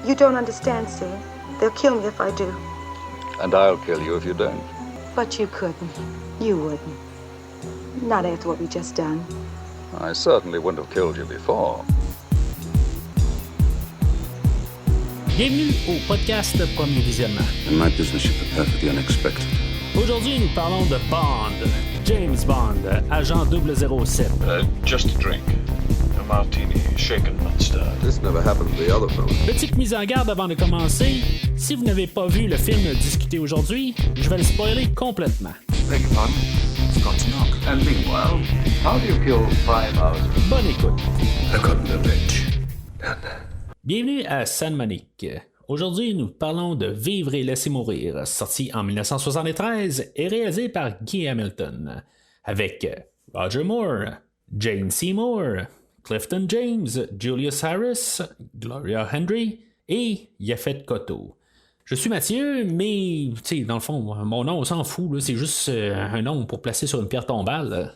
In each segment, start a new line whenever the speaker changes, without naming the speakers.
You don't understand, sir. They'll kill me if I do.
And I'll kill you if you don't.
But you couldn't. You wouldn't. Not after what we just done.
I certainly wouldn't have killed you before.
Bienvenue au podcast Premier Visionnement.
In my business, you prepare for the unexpected.
Aujourd'hui, nous parlons de Bond, James Bond, agent 007.
Just a drink. A martini, shaken not stirred.
This never happened to the other fellow.
Petite mise en garde avant de commencer. Si vous n'avez pas vu le film discuté aujourd'hui, je vais le spoiler complètement.
Beg your pardon? Forgot to knock.
And meanwhile, how do you kill 5 hours?
Bonne écoute.
I got no bitch.
Bienvenue à San Monique. Aujourd'hui, nous parlons de Vivre et laisser mourir, sorti en 1973 et réalisé par Guy Hamilton, avec Roger Moore, Jane Seymour, Clifton James, Julius Harris, Gloria Henry et Yaphet Kotto. Je suis Mathieu, mais dans le fond, mon nom on s'en fout, là, c'est juste un nom pour placer sur une pierre tombale.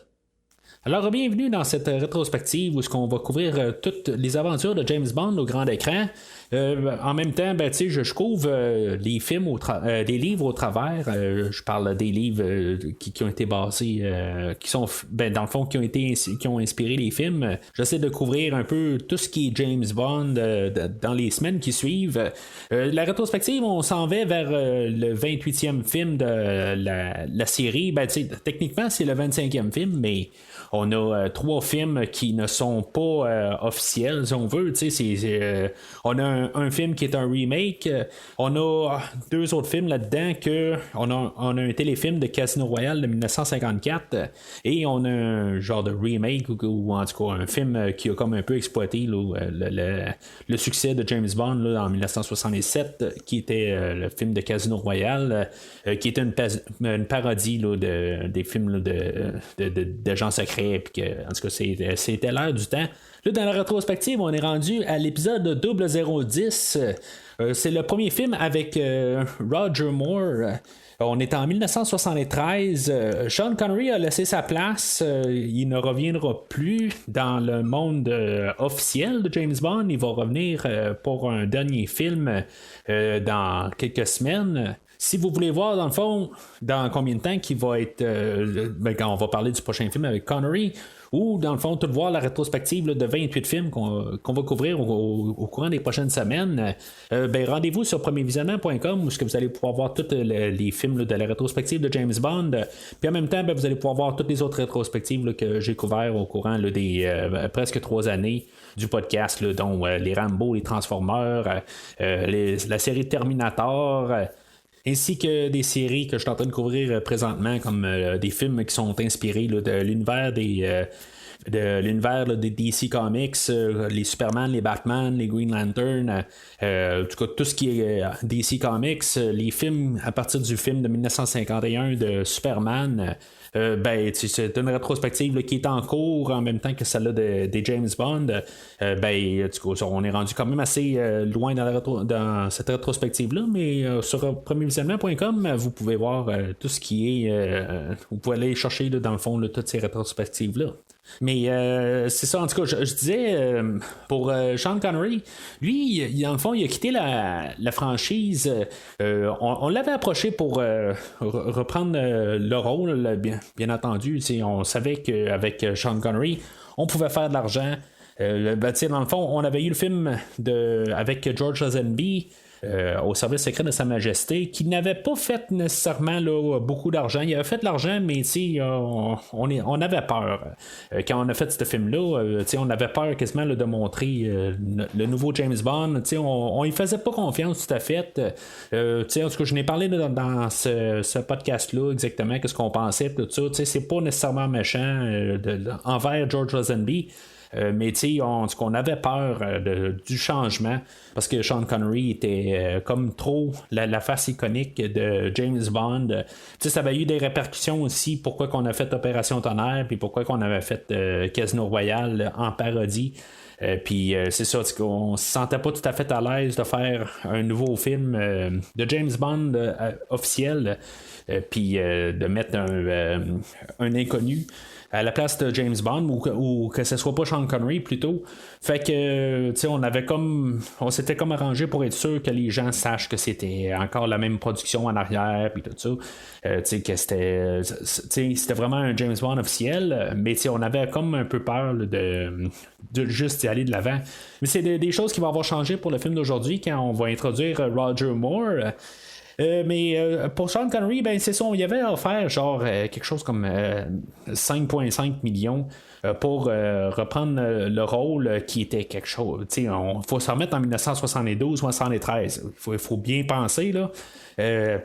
Alors, bienvenue dans cette rétrospective où on va couvrir toutes les aventures de James Bond au grand écran. En même temps, je couvre les films, les livres au travers. Je parle des livres qui ont été basés, qui sont, dans le fond, qui ont inspiré les films. J'essaie de couvrir un peu tout ce qui est James Bond dans les semaines qui suivent. La rétrospective, on s'en va vers le 28e film de la série. Techniquement, c'est le 25e film, mais on a 3 films qui ne sont pas officiels, si on veut. On a un film qui est un remake. On a 2 autres films là-dedans. On a un téléfilm de Casino Royale de 1954. Et on a un genre de remake, ou en tout cas un film qui a comme un peu exploité le succès de James Bond là, en 1967, qui était le film de Casino Royale, qui était une parodie là, des films là, d'agents secrets. Puis que, en tout cas, c'était l'air du temps. Là, dans la rétrospective, on est rendu à l'épisode 0010. C'est le premier film avec Roger Moore. On est en 1973. Sean Connery a laissé sa place. Il ne reviendra plus dans le monde officiel de James Bond. Il va revenir pour un dernier film dans quelques semaines. Si vous voulez voir, dans le fond, dans combien de temps qu'il va être... quand on va parler du prochain film avec Connery, ou dans le fond, tout voir la rétrospective là, de 28 films qu'on va couvrir au courant des prochaines semaines, rendez-vous sur premiervisionnement.com où vous allez pouvoir voir tous les films là, de la rétrospective de James Bond. Puis en même temps, vous allez pouvoir voir toutes les autres rétrospectives là, que j'ai couvertes au courant là, des presque 3 années du podcast, là, dont les Rambo, les Transformers, la série Terminator... ainsi que des séries que je suis en train de couvrir présentement, comme des films qui sont inspirés là, de l'univers des DC Comics, les Superman, les Batman, les Green Lantern, en tout cas tout ce qui est DC Comics, les films à partir du film de 1951 de Superman. C'est une rétrospective là, qui est en cours en même temps que celle-là des James Bond. On est rendu quand même assez loin dans cette rétrospective-là, mais sur premiervisionnement.com, vous pouvez voir tout ce qui est... vous pouvez aller chercher là, dans le fond là, toutes ces rétrospectives-là. Mais c'est ça, en tout cas, je disais, pour Sean Connery, lui, dans le fond, il a quitté la franchise. On l'avait approché pour reprendre le rôle, bien entendu. On savait qu'avec Sean Connery, on pouvait faire de l'argent. Dans le fond, on avait eu le film avec George Lazenby, au service secret de Sa Majesté, qui n'avait pas fait nécessairement là, beaucoup d'argent. Il avait fait de l'argent, mais on avait peur. Quand on a fait ce film-là, on avait peur quasiment là, de montrer le nouveau James Bond. On y faisait pas confiance tout à fait. En tout cas, je n'ai parlé là, dans ce podcast-là exactement qu'est-ce qu'on pensait. Tout ça. C'est pas nécessairement méchant envers George Lazenby. Mais on avait peur du changement parce que Sean Connery était comme trop la face iconique de James Bond. Ça avait eu des répercussions aussi pourquoi qu'on a fait Opération Tonnerre puis pourquoi qu'on avait fait Casino Royale en parodie. Puis c'est ça, on se sentait pas tout à fait à l'aise de faire un nouveau film de James Bond officiel, puis de mettre un inconnu. à la place de James Bond ou que ce soit pas Sean Connery plutôt. Fait que on s'était comme arrangé pour être sûr que les gens sachent que c'était encore la même production en arrière puis tout ça. Que c'était vraiment un James Bond officiel, mais on avait comme un peu peur de juste y aller de l'avant. Mais c'est des choses qui vont avoir changé pour le film d'aujourd'hui quand on va introduire Roger Moore. Mais pour Sean Connery, ben c'est ça, on y avait offert genre quelque chose comme 5,5 millions pour reprendre le rôle qui était quelque chose. Il faut se remettre en 1972-73. Il faut bien penser, là.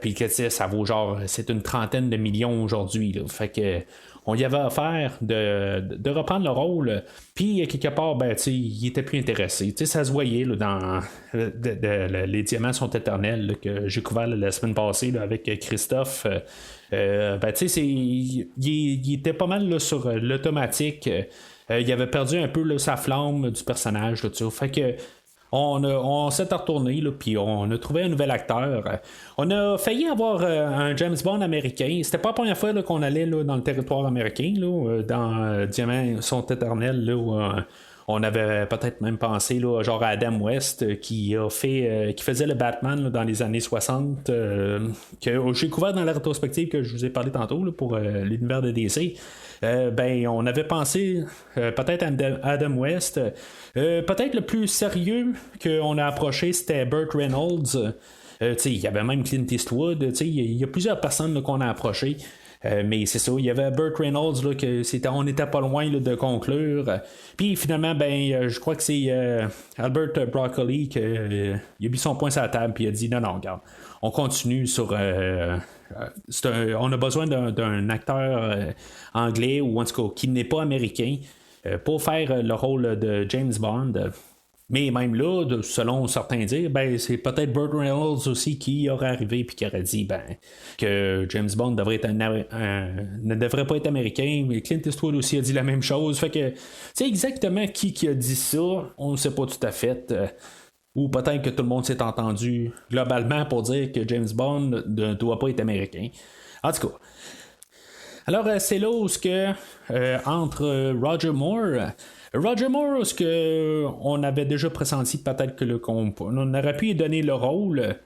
Puis que ça vaut genre, c'est une trentaine de millions aujourd'hui. Là. Fait que on y avait offert de reprendre le rôle, puis quelque part, il était plus intéressé. Ça se voyait là, dans Les Diamants sont éternels là, que j'ai couvert la semaine passée là, avec Christophe. Il était pas mal là, sur l'automatique. Il avait perdu un peu là, sa flamme du personnage. Là, fait que on s'est retourné, puis on a trouvé un nouvel acteur. On a failli avoir un James Bond américain. C'était pas la première fois là, qu'on allait là, dans le territoire américain, là, dans Diamants sont éternels, là, où, on avait peut-être même pensé là, genre à Adam West qui faisait le Batman là, dans les années 60 que j'ai couvert dans la rétrospective que je vous ai parlé tantôt là, pour l'univers de DC. On avait pensé peut-être à Adam West. Peut-être le plus sérieux qu'on a approché, c'était Burt Reynolds. Il y avait même Clint Eastwood. Il y a plusieurs personnes là, qu'on a approchées. Mais c'est ça, il y avait Burt Reynolds là, on n'était pas loin là, de conclure. Puis finalement, je crois que c'est Albert Broccoli qui a mis son poing sur la table puis il a dit non, regarde, on continue sur. On a besoin d'un acteur anglais ou en tout cas qui n'est pas américain pour faire le rôle de James Bond. Mais même là, selon certains dire, c'est peut-être Burt Reynolds aussi qui aurait arrivé puis qui aurait dit que James Bond ne devrait pas être américain. Mais Clint Eastwood aussi a dit la même chose. Fait que, exactement qui a dit ça, on ne sait pas tout à fait. Ou peut-être que tout le monde s'est entendu globalement pour dire que James Bond ne doit pas être américain. En tout cas. Alors, c'est là où entre Roger Moore, ce que on avait déjà pressenti peut-être que on aurait pu lui donner le rôle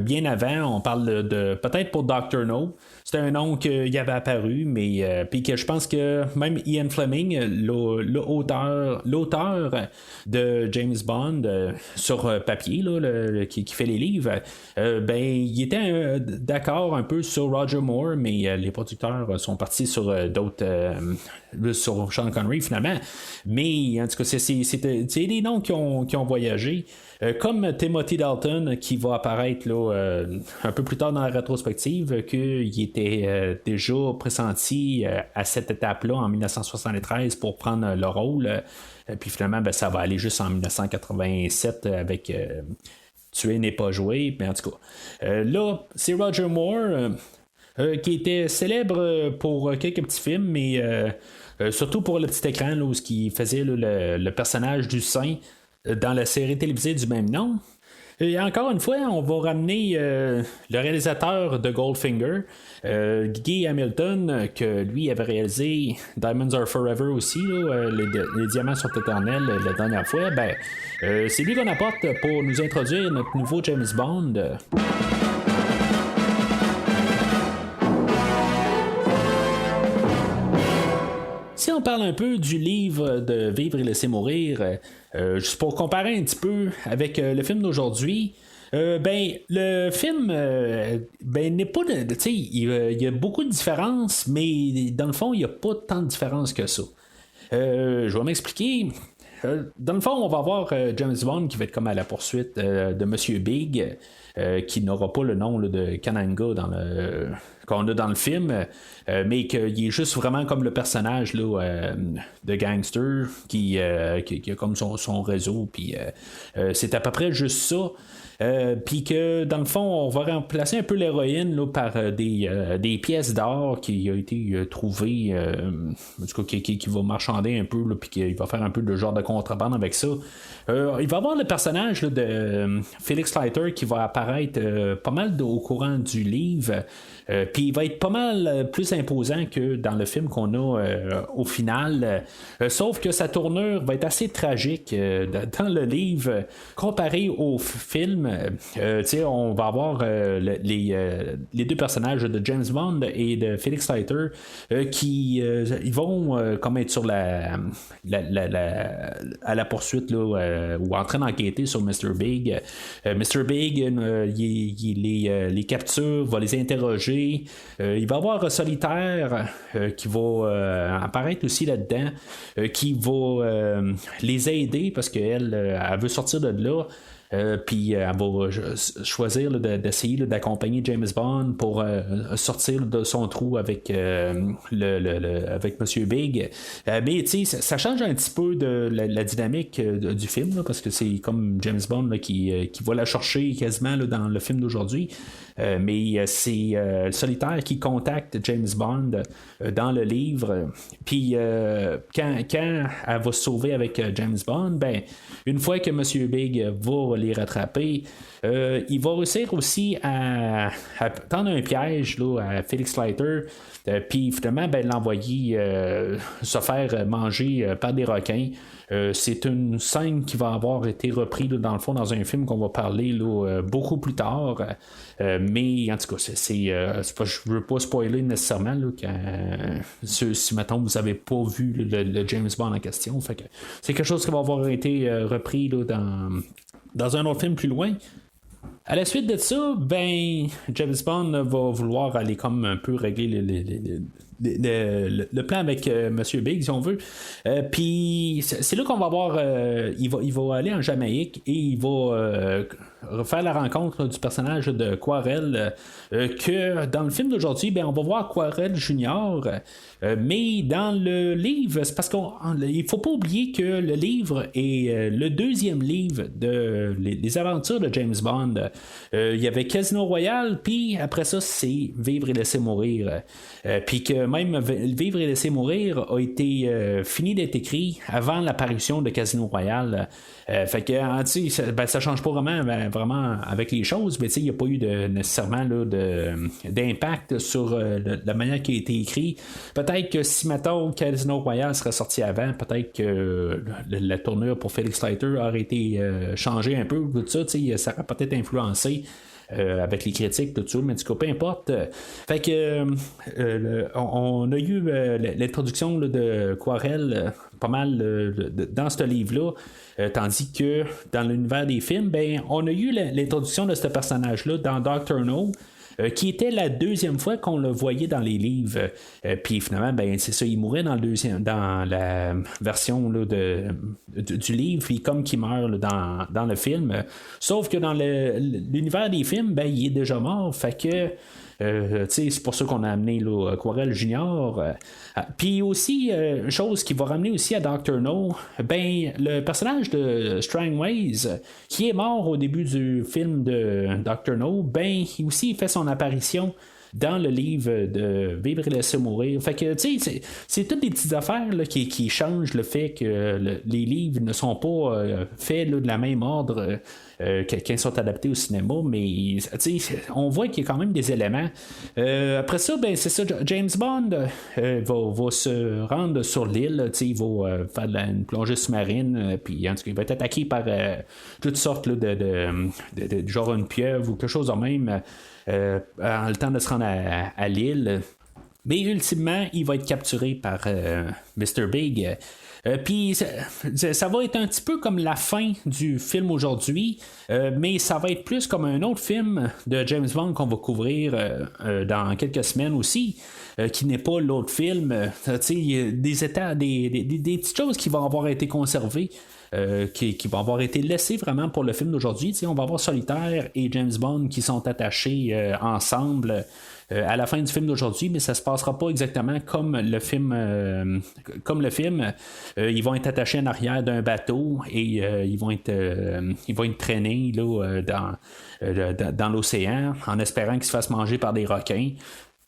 bien avant. On parle de peut-être pour Dr. No. C'était un nom qu'il avait apparu, mais puis que je pense que même Ian Fleming, l'auteur de James Bond sur papier, là, qui fait les livres, il était d'accord un peu sur Roger Moore, mais les producteurs sont partis sur d'autres, sur Sean Connery finalement. Mais en tout cas, c'est des noms qui ont voyagé. Comme Timothy Dalton qui va apparaître là, un peu plus tard dans la rétrospective, qu'il était déjà pressenti à cette étape-là en 1973 pour prendre le rôle. Puis finalement, ça va aller juste en 1987 avec Tuer n'est pas joué. Mais en tout cas, là, c'est Roger Moore qui était célèbre pour quelques petits films, mais surtout pour le petit écran là, où il faisait là, le personnage du saint dans la série télévisée du même nom. Et encore une fois, on va ramener le réalisateur de Goldfinger, Guy Hamilton, que lui avait réalisé Diamonds Are Forever aussi, là, les Diamants sont éternels la dernière fois. C'est lui qu'on apporte pour nous introduire notre nouveau James Bond. Si on parle un peu du livre de Vivre et laisser mourir, juste pour comparer un petit peu avec le film d'aujourd'hui, le film n'est pas il y a beaucoup de différences, mais dans le fond il n'y a pas tant de différences que ça. Je vais m'expliquer. Dans le fond, on va avoir James Bond qui va être comme à la poursuite de Monsieur Big, qui n'aura pas le nom là, de Kananga qu'on a dans le film, mais qu'il est juste vraiment comme le personnage là, de gangster qui a comme son réseau, puis c'est à peu près juste ça. Puis que dans le fond, on va remplacer un peu l'héroïne là, par des pièces d'or qui a été trouvées, en tout cas qui va marchander un peu, puis qui va faire un peu de genre de contrebande avec ça. Il va y avoir le personnage là, de Felix Leiter qui va apparaître pas mal au courant du livre. Puis il va être pas mal plus imposant que dans le film qu'on a au final. Sauf que sa tournure va être assez tragique dans le livre comparé au film. On va avoir les deux personnages de James Bond et de Felix Leiter qui ils vont comme être sur à la poursuite là, ou en train d'enquêter sur Mr. Big. Mr. Big il les capture, va les interroger. Il va y avoir Solitaire qui va apparaître aussi là-dedans, qui va les aider parce qu'elle elle veut sortir de là. Puis elle va choisir d'essayer d'accompagner James Bond pour sortir de son trou avec avec Monsieur Big. Mais tu sais, ça change un petit peu de la dynamique du film là, parce que c'est comme James Bond là, qui va la chercher quasiment là, dans le film d'aujourd'hui. Mais c'est Solitaire qui contacte James Bond dans le livre. Puis quand elle va se sauver avec James Bond, ben une fois que Monsieur Big va les rattraper, il va réussir aussi à tendre un piège là, à Felix Leiter, puis finalement l'envoyer se faire manger par des requins. C'est une scène qui va avoir été reprise là, dans le fond dans un film qu'on va parler là, beaucoup plus tard. Mais en tout cas, je veux pas spoiler nécessairement là, si maintenant vous avez pas vu le James Bond en question. Fait que c'est quelque chose qui va avoir été repris là, dans un autre film plus loin. À la suite de ça, James Bond va vouloir aller comme un peu régler le plan avec Monsieur Big, si on veut. Puis c'est là qu'on va voir, il va aller en Jamaïque et il va faire la rencontre du personnage de Quarel, que dans le film d'aujourd'hui, on va voir Quarel Junior. Mais dans le livre, c'est parce qu'il faut pas oublier que le livre est le deuxième livre de les aventures de James Bond. Il y avait Casino Royale, puis après ça, c'est Vivre et laisser mourir. Puis que même Vivre et laisser mourir a été fini d'être écrit avant l'apparition de Casino Royale. Fait que ça change pas vraiment avec les choses, mais il n'y a pas eu nécessairement là, d'impact sur la manière qui a été écrit. Peut-être que si mettons Casino Royale serait sorti avant, peut-être que la tournure pour Felix Leiter aurait été changée un peu, tout ça, ça aurait peut-être influencé avec les critiques, tout ça, mais du coup, peu importe. Fait que on a eu l'introduction là, de Quarel pas mal dans ce livre-là, tandis que dans l'univers des films, on a eu l'introduction de ce personnage-là dans Dr. No. Qui était la deuxième fois qu'on le voyait dans les livres. Puis finalement, c'est ça, il mourait dans la version là, du livre, puis comme qu'il meurt là, dans le film. Sauf que dans l'univers des films, il est déjà mort. Fait que c'est pour ça qu'on a amené là, Quarel Junior. Puis aussi, une chose qui va ramener aussi à Dr. No, le personnage de Strangways, qui est mort au début du film de Dr. No, il aussi fait son apparition dans le livre de Vivre et laisser mourir. Fait que, c'est toutes des petites affaires là, qui changent le fait que les livres ne sont pas faits là, de la même ordre quand ils sont adaptés au cinéma, mais on voit qu'il y a quand même des éléments. Après ça, c'est ça, James Bond va se rendre sur l'île, il va faire une plongée sous-marine, puis en tout cas, il va être attaqué par toutes sortes là, de genre une pieuvre ou quelque chose de même. En le temps de se rendre à l'île. Mais ultimement, il va être capturé par Mr. Big. Puis ça va être un petit peu comme la fin du film aujourd'hui, mais ça va être plus comme un autre film de James Bond qu'on va couvrir dans quelques semaines aussi, qui n'est pas l'autre film. Des petites choses qui vont avoir été conservées. Qui vont avoir été laissés vraiment pour le film d'aujourd'hui. On va avoir Solitaire et James Bond qui sont attachés ensemble à la fin du film d'aujourd'hui, mais ça se passera pas exactement comme le film. Ils vont être attachés en arrière d'un bateau et ils vont être traînés là, dans l'océan en espérant qu'ils se fassent manger par des requins.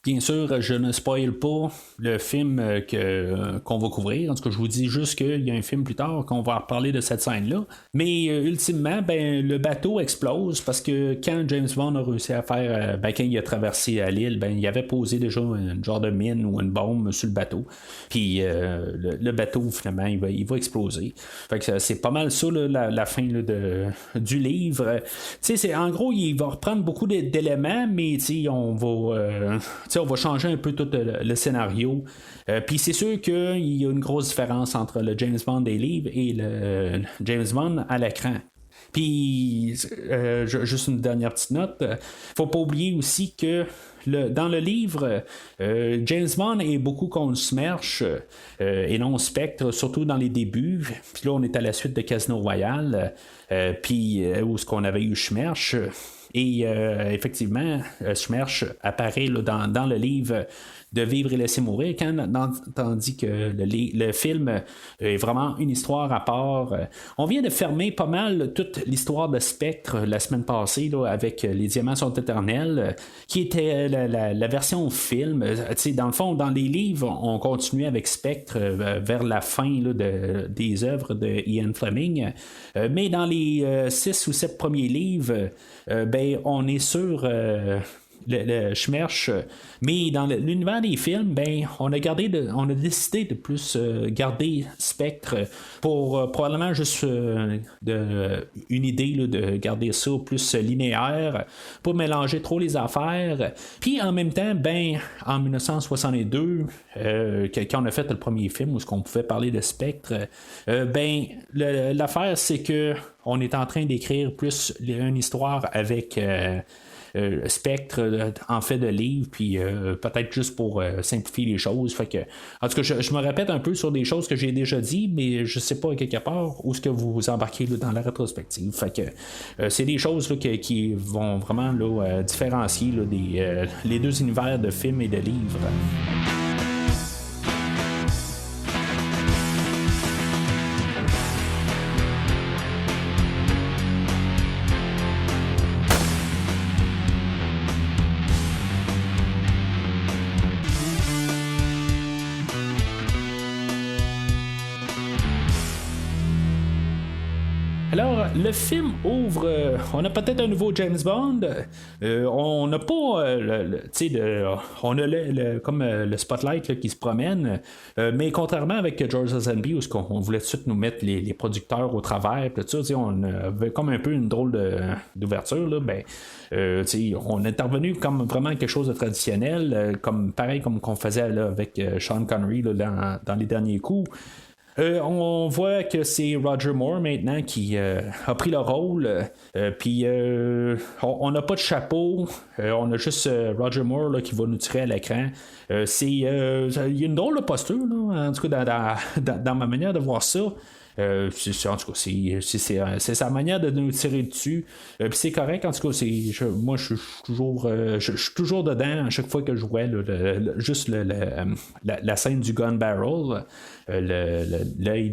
Bien sûr, je ne spoil pas le film qu'on va couvrir. En tout cas, je vous dis juste qu'il y a un film plus tard qu'on va reparler de cette scène-là. Mais ultimement, ben, le bateau explose parce que quand James Bond a réussi à faire, quand il a traversé l'île, ben, il avait posé déjà un genre de mine ou une bombe sur le bateau. Puis le bateau, finalement, il va exploser. Fait que c'est pas mal ça, là, la fin là, du livre. En gros, il va reprendre beaucoup d'éléments, mais on va changer un peu tout le scénario. Puis c'est sûr qu'il y a une grosse différence entre le James Bond des livres et le James Bond à l'écran. Puis, juste une dernière petite note, faut pas oublier aussi que dans le livre, James Bond est beaucoup contre Smersh et non Spectre, surtout dans les débuts. Puis là, on est à la suite de Casino Royale, puis où ce qu'on avait eu Smersh. Et effectivement, Smersh apparaît là, dans le livre de Vivre et laisser mourir, tandis que le film est vraiment une histoire à part. On vient de fermer pas mal toute l'histoire de Spectre la semaine passée là, avec Les Diamants sont éternels, qui était la version film. Dans le fond, dans les livres, on continuait avec Spectre vers la fin là, des œuvres de Ian Fleming. Mais dans les 6 ou 7 premiers livres, on est sur le Schmerch, mais dans l'univers des films, on a décidé de plus garder Spectre pour probablement juste une idée là, de garder ça plus linéaire, pas mélanger trop les affaires. Puis en même temps, en 1962, quand on a fait le premier film où on pouvait parler de Spectre, l'affaire c'est que on est en train d'écrire plus une histoire avec Spectre en fait de livres, puis peut-être juste pour simplifier les choses. Fait que, en tout cas, je me répète un peu sur des choses que j'ai déjà dit, mais je sais pas à quelque part où est-ce que vous vous embarquez là, dans la rétrospective. Fait que c'est des choses là, qui vont vraiment là, différencier là, les deux univers de films et de livres. Alors, le film ouvre, on a peut-être un nouveau James Bond, on n'a pas, on a comme le spotlight là, qui se promène, mais contrairement avec George Lazenby, où on voulait tout de suite nous mettre les producteurs au travers, tout ça, on avait comme un peu une drôle d'ouverture, là, on est intervenu comme vraiment quelque chose de traditionnel, pareil comme qu'on faisait là, avec Sean Connery là, dans les derniers coups. On voit que c'est Roger Moore maintenant qui a pris le rôle. Puis on n'a pas de chapeau. On a juste Roger Moore là, qui va nous tirer à l'écran. Il y a une drôle de posture, là, en tout cas dans ma manière de voir ça. En tout cas, c'est sa manière de nous tirer dessus. Puis c'est correct, en tout cas, moi je suis toujours dedans à chaque fois que je vois juste la scène du gun barrel, l'œil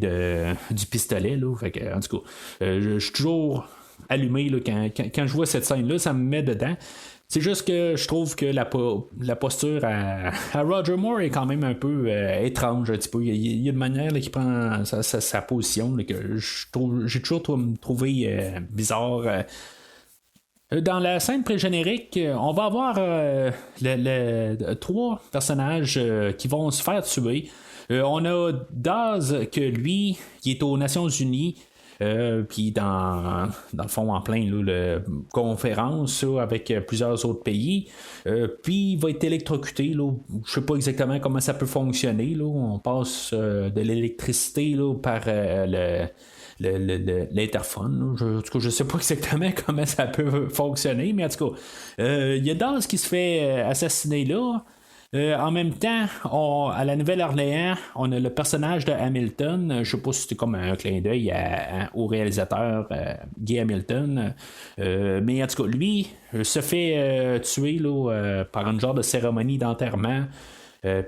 du pistolet. Là, fait que, en tout cas, je suis toujours allumé là, quand je vois cette scène-là, ça me met dedans. C'est juste que je trouve que la posture à Roger Moore est quand même un peu étrange. Un petit peu. Il y a une manière là, qui prend sa position là, que j'ai toujours trouvé bizarre. Dans la scène pré-générique, on va avoir 3 personnages qui vont se faire tuer. On a Daz, que lui, qui est aux Nations Unies. Puis dans le fond en plein là, conférence là, avec plusieurs autres pays, puis il va être électrocuté là. Je sais pas exactement comment ça peut fonctionner là. On passe de l'électricité là, par l'interphone là. En tout cas je sais pas exactement comment ça peut fonctionner, mais en tout cas il y a Daz qui se fait assassiner là. En même temps, à la Nouvelle-Orléans, on a le personnage de Hamilton. Je sais pas si c'était comme un clin d'œil au réalisateur Guy Hamilton. Mais en tout cas, lui se fait tuer là, par une genre de cérémonie d'enterrement.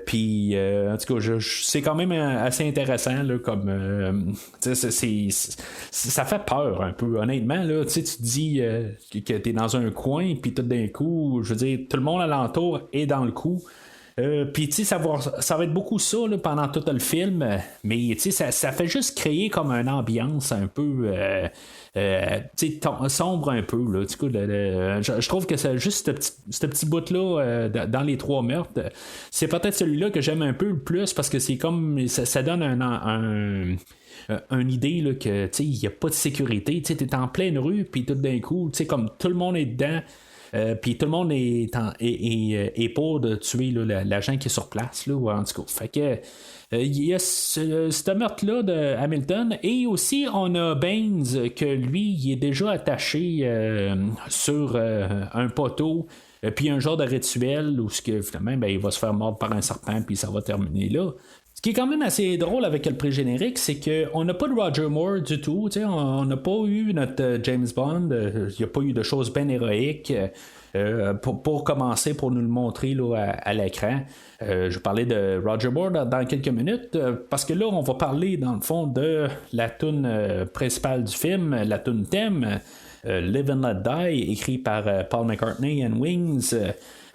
Puis, en tout cas, c'est quand même assez intéressant, là, comme. Ça fait peur un peu, honnêtement. Là, tu te dis que t'es dans un coin, puis tout d'un coup, je veux dire, tout le monde alentour est dans le coup. Puis, tu sais, ça va être beaucoup ça là, pendant tout le film, mais tu sais, ça fait juste créer comme une ambiance un peu sombre un peu. Là. Du coup, je trouve que c'est juste ce petit bout-là dans les trois meurtres. C'est peut-être celui-là que j'aime un peu le plus parce que c'est comme ça donne une idée là, que il n'y a pas de sécurité. Tu es en pleine rue, puis tout d'un coup, comme tout le monde est dedans. Puis tout le monde est pour de tuer là, l'agent qui est sur place, là, en tout cas. Fait que il y a ce meurtre-là de Hamilton, et aussi on a Baines, que lui, il est déjà attaché sur un poteau, puis un genre de rituel où finalement, il va se faire mordre par un serpent, puis ça va terminer là. Ce qui est quand même assez drôle avec le pré-générique, c'est qu'on n'a pas de Roger Moore du tout. On n'a pas eu notre James Bond. Il n'y a pas eu de choses bien héroïques. Pour commencer, pour nous le montrer là, à l'écran. Je vais parler de Roger Moore dans quelques minutes, parce que là, on va parler, dans le fond, de la toune principale du film, la toune thème. Live and Let Die, écrit par Paul McCartney and Wings.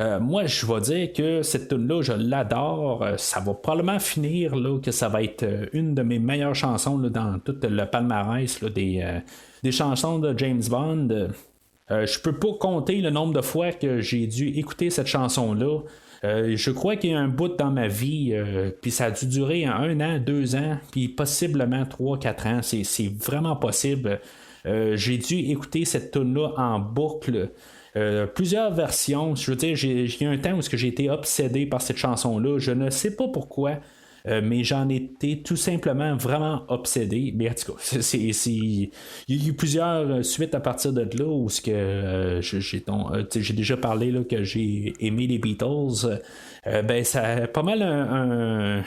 Moi, je vais dire que cette tune-là, je l'adore. Ça va probablement finir là, que ça va être une de mes meilleures chansons là, dans tout le palmarès là, des chansons de James Bond. Je peux pas compter le nombre de fois que j'ai dû écouter cette chanson-là. Je crois qu'il y a un bout dans ma vie, puis ça a dû durer 1 an, 2 ans, puis possiblement 3-4 ans. C'est vraiment possible. J'ai dû écouter cette tune-là en boucle. Plusieurs versions. Je veux dire, il y a un temps où j'ai été obsédé par cette chanson-là. Je ne sais pas pourquoi. Mais j'en étais tout simplement vraiment obsédé. Mais en tout cas, il y a eu plusieurs suites à partir de là où j'ai déjà parlé là, que j'ai aimé les Beatles. Ça a pas mal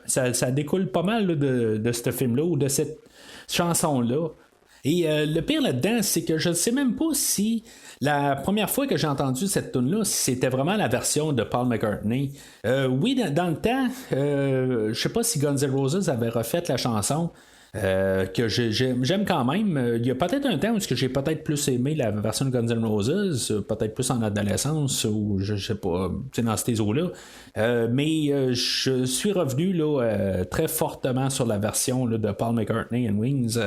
ça découle pas mal là, de ce film-là ou de cette chanson-là. Et le pire là-dedans, c'est que je ne sais même pas si la première fois que j'ai entendu cette tune-là, c'était vraiment la version de Paul McCartney. Oui, dans le temps, je sais pas si Guns N' Roses avait refait la chanson. Que j'aime quand même. Il y a peut-être un temps où j'ai peut-être plus aimé la version de Guns N' Roses, peut-être plus en adolescence ou je sais pas, dans ces eaux-là. Mais je suis revenu là, très fortement sur la version là, de Paul McCartney and Wings.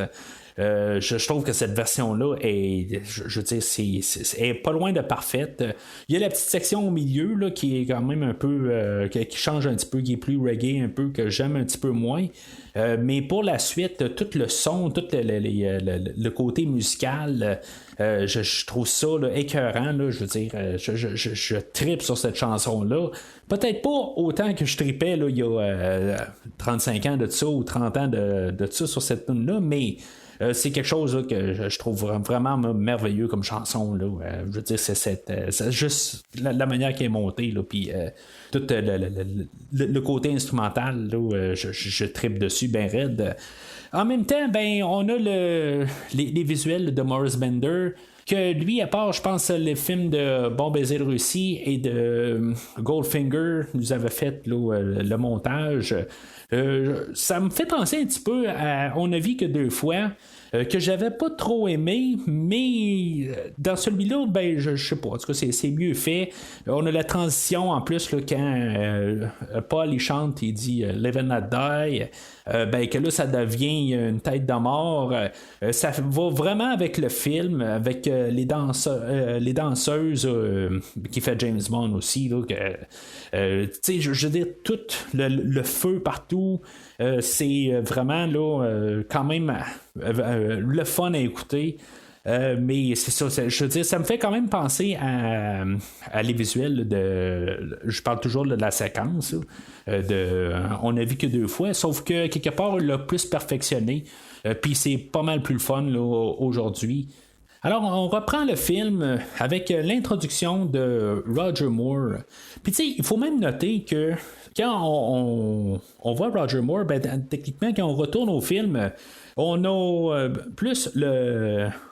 Je trouve que cette version-là est, je veux dire, est pas loin de parfaite. Il y a la petite section au milieu là, qui est quand même un peu qui change un petit peu, qui est plus reggae un peu, que j'aime un petit peu moins. Mais pour la suite, tout le son, tout le côté musical, je trouve ça là, écœurant. Là, je veux dire, je trippe sur cette chanson-là. Peut-être pas autant que je tripais là, il y a 35 ans de ça ou 30 ans de ça sur cette tune-là, mais c'est quelque chose là, que je trouve vraiment merveilleux comme chanson. Là. Je veux dire, c'est juste la manière qui est montée, puis tout le côté instrumental, là, je trippe dessus bien raide. En même temps, on a les visuels de Maurice Bender, que lui, à part, je pense, les films de Bon Baiser de Russie et de Goldfinger, nous avait fait là, le montage. Ça me fait penser un petit peu à On ne vit que 2 fois, que j'avais pas trop aimé, mais dans celui-là, je sais pas, en tout cas, c'est mieux fait. On a la transition en plus là, quand Paul il chante, il dit Live and Not Die, que là ça devient une tête de mort. Ça va vraiment avec le film, avec les danseuses qui fait James Bond aussi, là, je veux dire, tout le feu partout. C'est vraiment là quand même le fun à écouter. Mais c'est ça, je veux dire, ça me fait quand même penser à les visuels je parle toujours de la séquence On a vu que 2 fois, sauf que quelque part on l'a plus perfectionné, puis c'est pas mal plus le fun là, aujourd'hui. Alors, on reprend le film avec l'introduction de Roger Moore. Puis, tu sais, il faut même noter que quand on voit Roger Moore, techniquement, quand on retourne au film, on a plus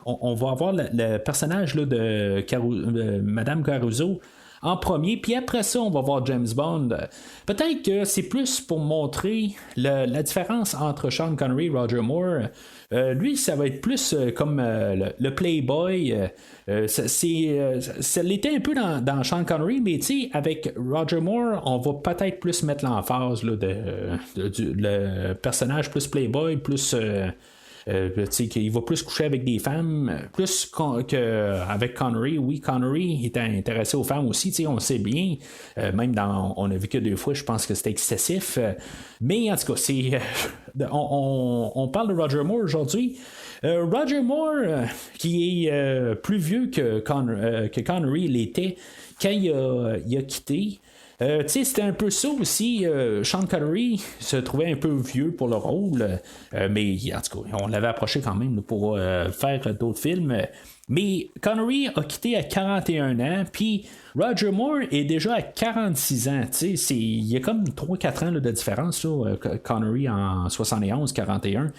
on va avoir le personnage là, de Madame Caruso en premier, puis après ça, on va voir James Bond. Peut-être que c'est plus pour montrer la différence entre Sean Connery et Roger Moore. Lui, ça va être plus comme le Playboy. Ça l'était un peu dans Sean Connery, mais avec Roger Moore, on va peut-être plus mettre l'emphase là, le personnage plus Playboy, plus. Qu'il va plus coucher avec des femmes, plus qu'avec Connery. Oui, Connery était intéressé aux femmes aussi, on le sait bien. Même on a vu que 2 fois, je pense que c'était excessif. Mais en tout cas, on parle de Roger Moore aujourd'hui. Roger Moore, qui est plus vieux que Connery l'était quand il a quitté. C'était un peu ça aussi. Sean Connery se trouvait un peu vieux pour le rôle, mais en tout cas, on l'avait approché quand même pour faire d'autres films. Mais Connery a quitté à 41 ans, puis Roger Moore est déjà à 46 ans. Il y a comme 3-4 ans là, de différence. Là, Connery en 71, 41.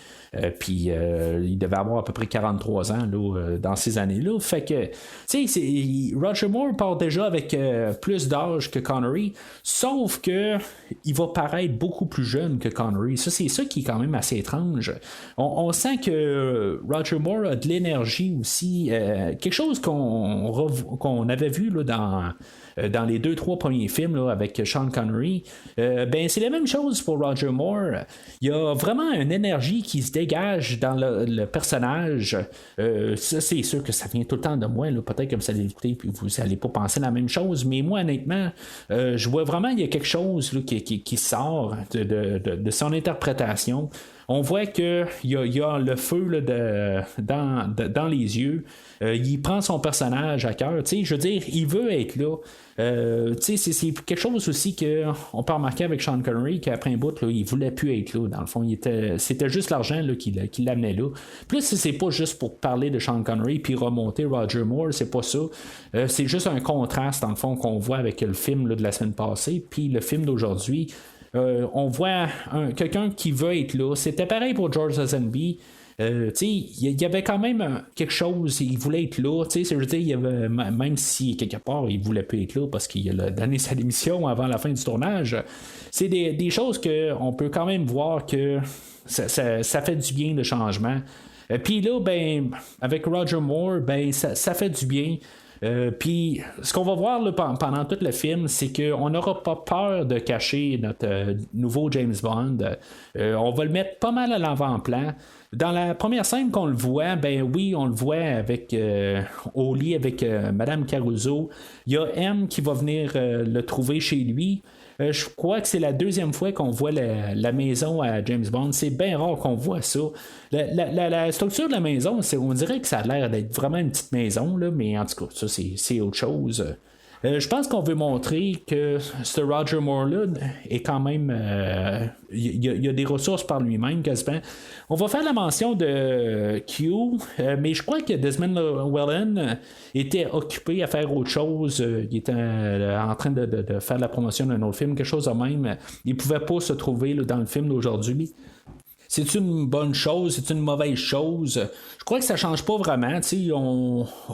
Puis il devait avoir à peu près 43 ans là, dans ces années-là. Fait que, Roger Moore part déjà avec plus d'âge que Connery, sauf que il va paraître beaucoup plus jeune que Connery. Ça, c'est ça qui est quand même assez étrange. On sent que Roger Moore a de l'énergie aussi. Quelque chose qu'on avait vu là, dans les 2-3 premiers films là, avec Sean Connery, c'est la même chose pour Roger Moore. Il y a vraiment une énergie qui se dégage dans le personnage. Ça, c'est sûr que ça vient tout le temps de moi. Là. Peut-être que vous allez l'écouter et vous n'allez pas penser la même chose, mais moi, honnêtement, je vois vraiment qu'il y a quelque chose là, qui sort de son interprétation. On voit qu'il y a le feu là, dans les yeux. Il prend son personnage à cœur. Je veux dire, il veut être là. C'est quelque chose aussi qu'on peut remarquer avec Sean Connery, qu'après un bout, là, il voulait plus être là. Dans le fond, c'était juste l'argent là, qui l'amenait là. Plus, c'est pas juste pour parler de Sean Connery puis remonter Roger Moore, c'est pas ça. C'est juste un contraste, dans le fond, qu'on voit avec le film là, de la semaine passée puis le film d'aujourd'hui. On voit quelqu'un qui veut être là. C'était pareil pour George Lazenby. Il y avait quand même quelque chose, il voulait être là, je veux dire, il y avait, même si quelque part il voulait plus être là parce qu'il a donné sa démission avant la fin du tournage, c'est des choses qu'on peut quand même voir que ça fait du bien, le changement. Puis là, avec Roger Moore, ça fait du bien. Puis ce qu'on va voir là, pendant tout le film, c'est qu'on n'aura pas peur de cacher notre nouveau James Bond. On va le mettre pas mal à l'avant-plan. Dans la première scène qu'on le voit, oui, on le voit avec au lit avec Madame Caruso. Il y a M qui va venir le trouver chez lui. Je crois que c'est la 2e fois qu'on voit la maison à James Bond. C'est bien rare qu'on voit ça. La structure de la maison, on dirait que ça a l'air d'être vraiment une petite maison, là, mais en tout cas, ça, c'est autre chose. Je pense qu'on veut montrer que ce Roger Moore-là est quand même... il y a des ressources par lui-même, quasiment. On va faire la mention de Q, mais je crois que Desmond Llewellyn était occupé à faire autre chose. Il était en train de faire la promotion d'un autre film, quelque chose de même. Il ne pouvait pas se trouver là, dans le film d'aujourd'hui. C'est une bonne chose, c'est une mauvaise chose. Je crois que ça change pas vraiment.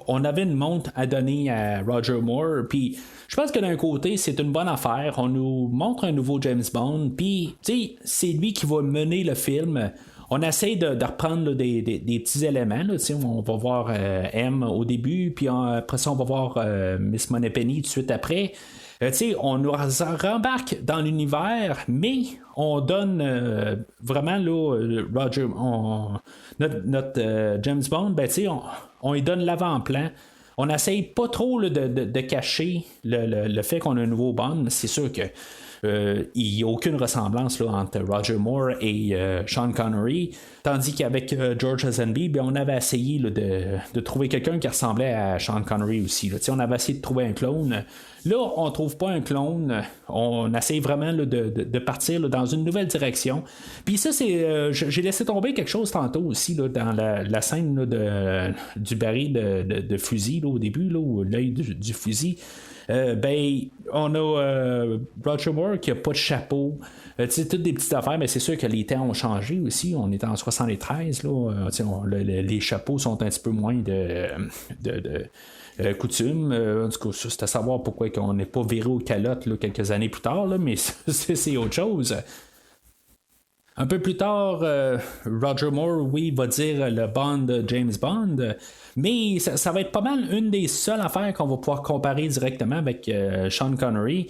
On avait une montre à donner à Roger Moore, puis je pense que d'un côté, c'est une bonne affaire. On nous montre un nouveau James Bond, puis c'est lui qui va mener le film. On essaie de reprendre là, des petits éléments. Là, on va voir M au début, puis après ça, on va voir Miss Moneypenny tout de suite après. On nous rembarque dans l'univers, mais on donne vraiment là, Roger, notre James Bond, on lui donne l'avant-plan. On n'essaye pas trop là, de cacher le fait qu'on a un nouveau Bond, mais c'est sûr que il n'y a aucune ressemblance là, entre Roger Moore et Sean Connery, tandis qu'avec George Lazenby, on avait essayé là, de trouver quelqu'un qui ressemblait à Sean Connery aussi. Là. On avait essayé de trouver un clone. Là, on trouve pas un clone. On essaie vraiment là, de partir là, dans une nouvelle direction. Puis ça, c'est j'ai laissé tomber quelque chose tantôt aussi là, dans la scène là, du baril de fusil là, au début, là, où l'œil du fusil. ben, on a Roger Moore qui a pas de chapeau. Tu sais, toutes des petites affaires, mais c'est sûr que les temps ont changé aussi. On est en 73, là. Les chapeaux sont un petit peu moins de coutume. En tout cas, c'est à savoir pourquoi on n'est pas viré aux calottes là, quelques années plus tard, là, mais c'est autre chose. Un peu plus tard, Roger Moore, oui, va dire le Bond de James Bond, mais ça va être pas mal une des seules affaires qu'on va pouvoir comparer directement avec Sean Connery,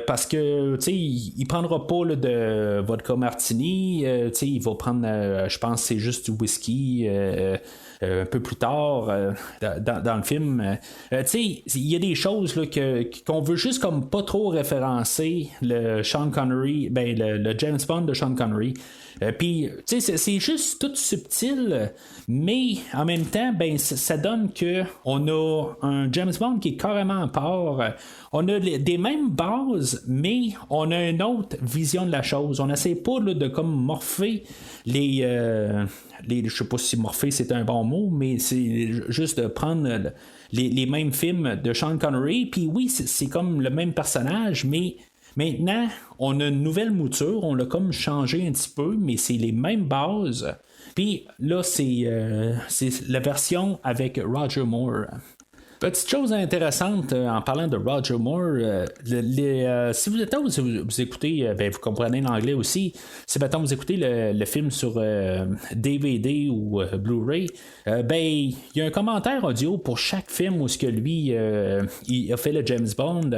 parce que, tu sais, il prendra pas là, de vodka martini, tu sais, il va prendre, je pense, c'est juste du whisky. Un peu plus tard dans le film, tu sais, il y a des choses là, qu'on veut juste comme pas trop référencer le Sean Connery, ben le James Bond de Sean Connery. Puis, tu sais, c'est juste tout subtil, mais en même temps, ben ça donne que on a un James Bond qui est carrément à part. On a des mêmes bases, mais on a une autre vision de la chose. On n'essaie pas là, de comme morpher les je sais pas si morpher c'est un bon mot, mais c'est juste de prendre les mêmes films de Sean Connery. Puis oui, c'est comme le même personnage, mais maintenant, on a une nouvelle mouture, on l'a comme changé un petit peu, mais c'est les mêmes bases. Puis là, c'est la version avec Roger Moore. Petite chose intéressante en parlant de Roger Moore, si vous écoutez, ben, vous comprenez l'anglais aussi, si maintenant vous écoutez le film sur DVD ou Blu-ray, ben il y a un commentaire audio pour chaque film où ce que lui il a fait le James Bond.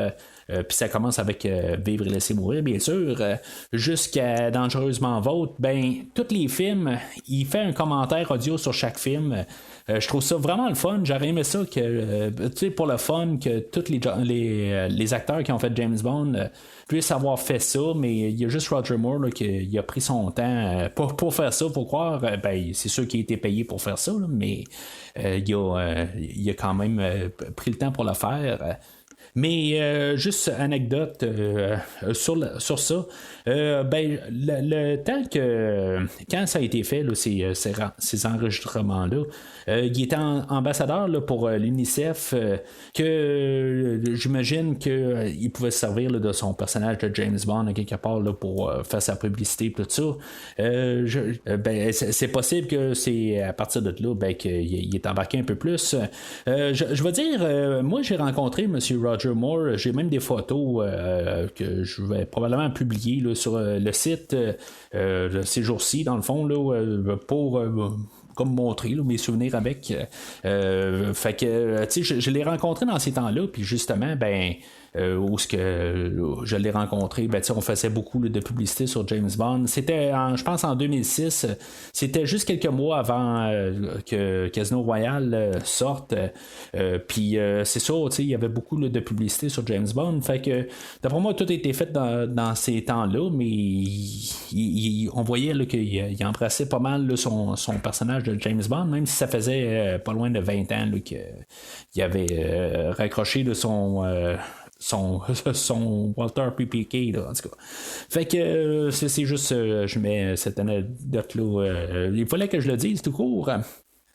Puis ça commence avec Vivre et laisser mourir, bien sûr, jusqu'à Dangereusement Vôtre. Ben, tous les films, il fait un commentaire audio sur chaque film. Je trouve ça vraiment le fun. J'aurais aimé ça que, tu sais, pour le fun, que tous les acteurs qui ont fait James Bond puissent avoir fait ça, mais il y a juste Roger Moore là, qui a pris son temps pour faire ça. Faut croire, ben, c'est sûr qu'il a été payé pour faire ça, là, mais il a quand même pris le temps pour le faire. Mais juste anecdote sur ça, ben, le temps que quand ça a été fait, là, ces enregistrements-là, il était ambassadeur là, pour l'UNICEF, que j'imagine qu'il pouvait se servir là, de son personnage de James Bond à quelque part là, pour faire sa publicité et tout ça. Ben, c'est possible que c'est à partir de là ben, qu'il est embarqué un peu plus. Je vais dire, moi j'ai rencontré M. Roger Moore, j'ai même des photos que je vais probablement publier là, sur le site ces jours-ci, dans le fond, là, pour comme montrer là, mes souvenirs avec. Fait que, tu sais, je l'ai rencontré dans ces temps-là, puis justement, ben. Où ce que je l'ai rencontré, ben, on faisait beaucoup là, de publicité sur James Bond. C'était, je pense, en 2006. C'était juste quelques mois avant que Casino Royale sorte. Puis c'est ça, il y avait beaucoup là, de publicité sur James Bond. Fait que, d'après moi, tout a été fait dans ces temps-là, mais on voyait là, qu'il embrassait pas mal là, son personnage de James Bond, même si ça faisait pas loin de 20 ans là, qu'il avait raccroché de son Walter PPK là, en tout cas. Fait que c'est juste je mets cette anecdote là il fallait que je le dise tout court.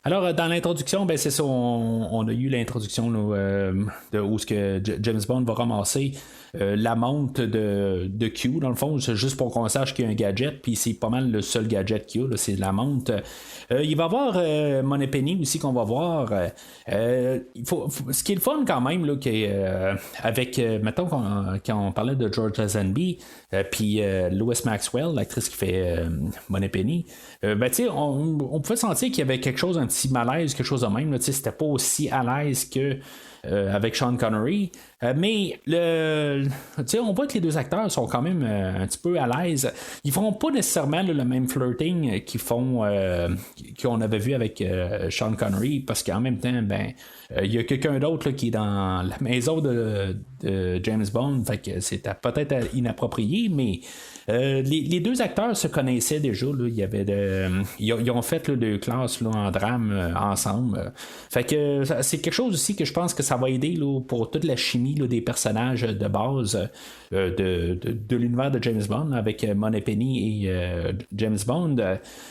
Alors, dans l'introduction, ben c'est ça, on a eu l'introduction là, de où ce que James Bond va ramasser la montre de Q, dans le fond, c'est juste pour qu'on sache qu'il y a un gadget, puis c'est pas mal le seul gadget qu'il y a, là, c'est la montre. Il va y avoir Moneypenny aussi qu'on va voir. Ce qui est le fun quand même, là, avec, mettons, quand on parlait de George Lazenby, puis Lois Maxwell, l'actrice qui fait Moneypenny, ben, tu sais, on pouvait sentir qu'il y avait quelque chose, un petit malaise, quelque chose de même. Tu sais, c'était pas aussi à l'aise que avec Sean Connery. Mais on voit que les deux acteurs sont quand même un petit peu à l'aise. Ils font pas nécessairement le même flirting qu'ils font qu'on avait vu avec Sean Connery, parce qu'en même temps, ben il y a quelqu'un d'autre là, qui est dans la maison de James Bond, fait que c'est peut-être inapproprié, mais les deux acteurs se connaissaient déjà. Là, ils ont fait là, deux classes là, en drame ensemble. Fait que c'est quelque chose aussi que je pense que ça ça va aider là, pour toute la chimie là, des personnages de base de l'univers de James Bond avec Moneypenny et James Bond.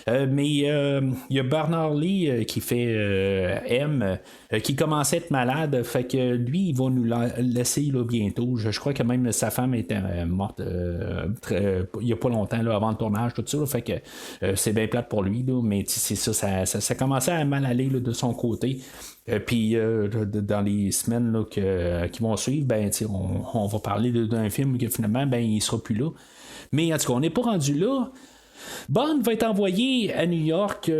Mais il y a Bernard Lee qui fait M, qui commençait à être malade, fait que lui, il va nous laisser là, bientôt. Je crois que même sa femme était morte il n'y a pas longtemps là, avant le tournage, tout ça. Là, fait que c'est bien plate pour lui, là, mais c'est ça commençait à mal aller là, de son côté. Puis dans les semaines là, qui vont suivre, ben, on va parler d'un film que finalement ben, il sera plus là. Mais en tout cas, on n'est pas rendu là. Bond va être envoyé à New York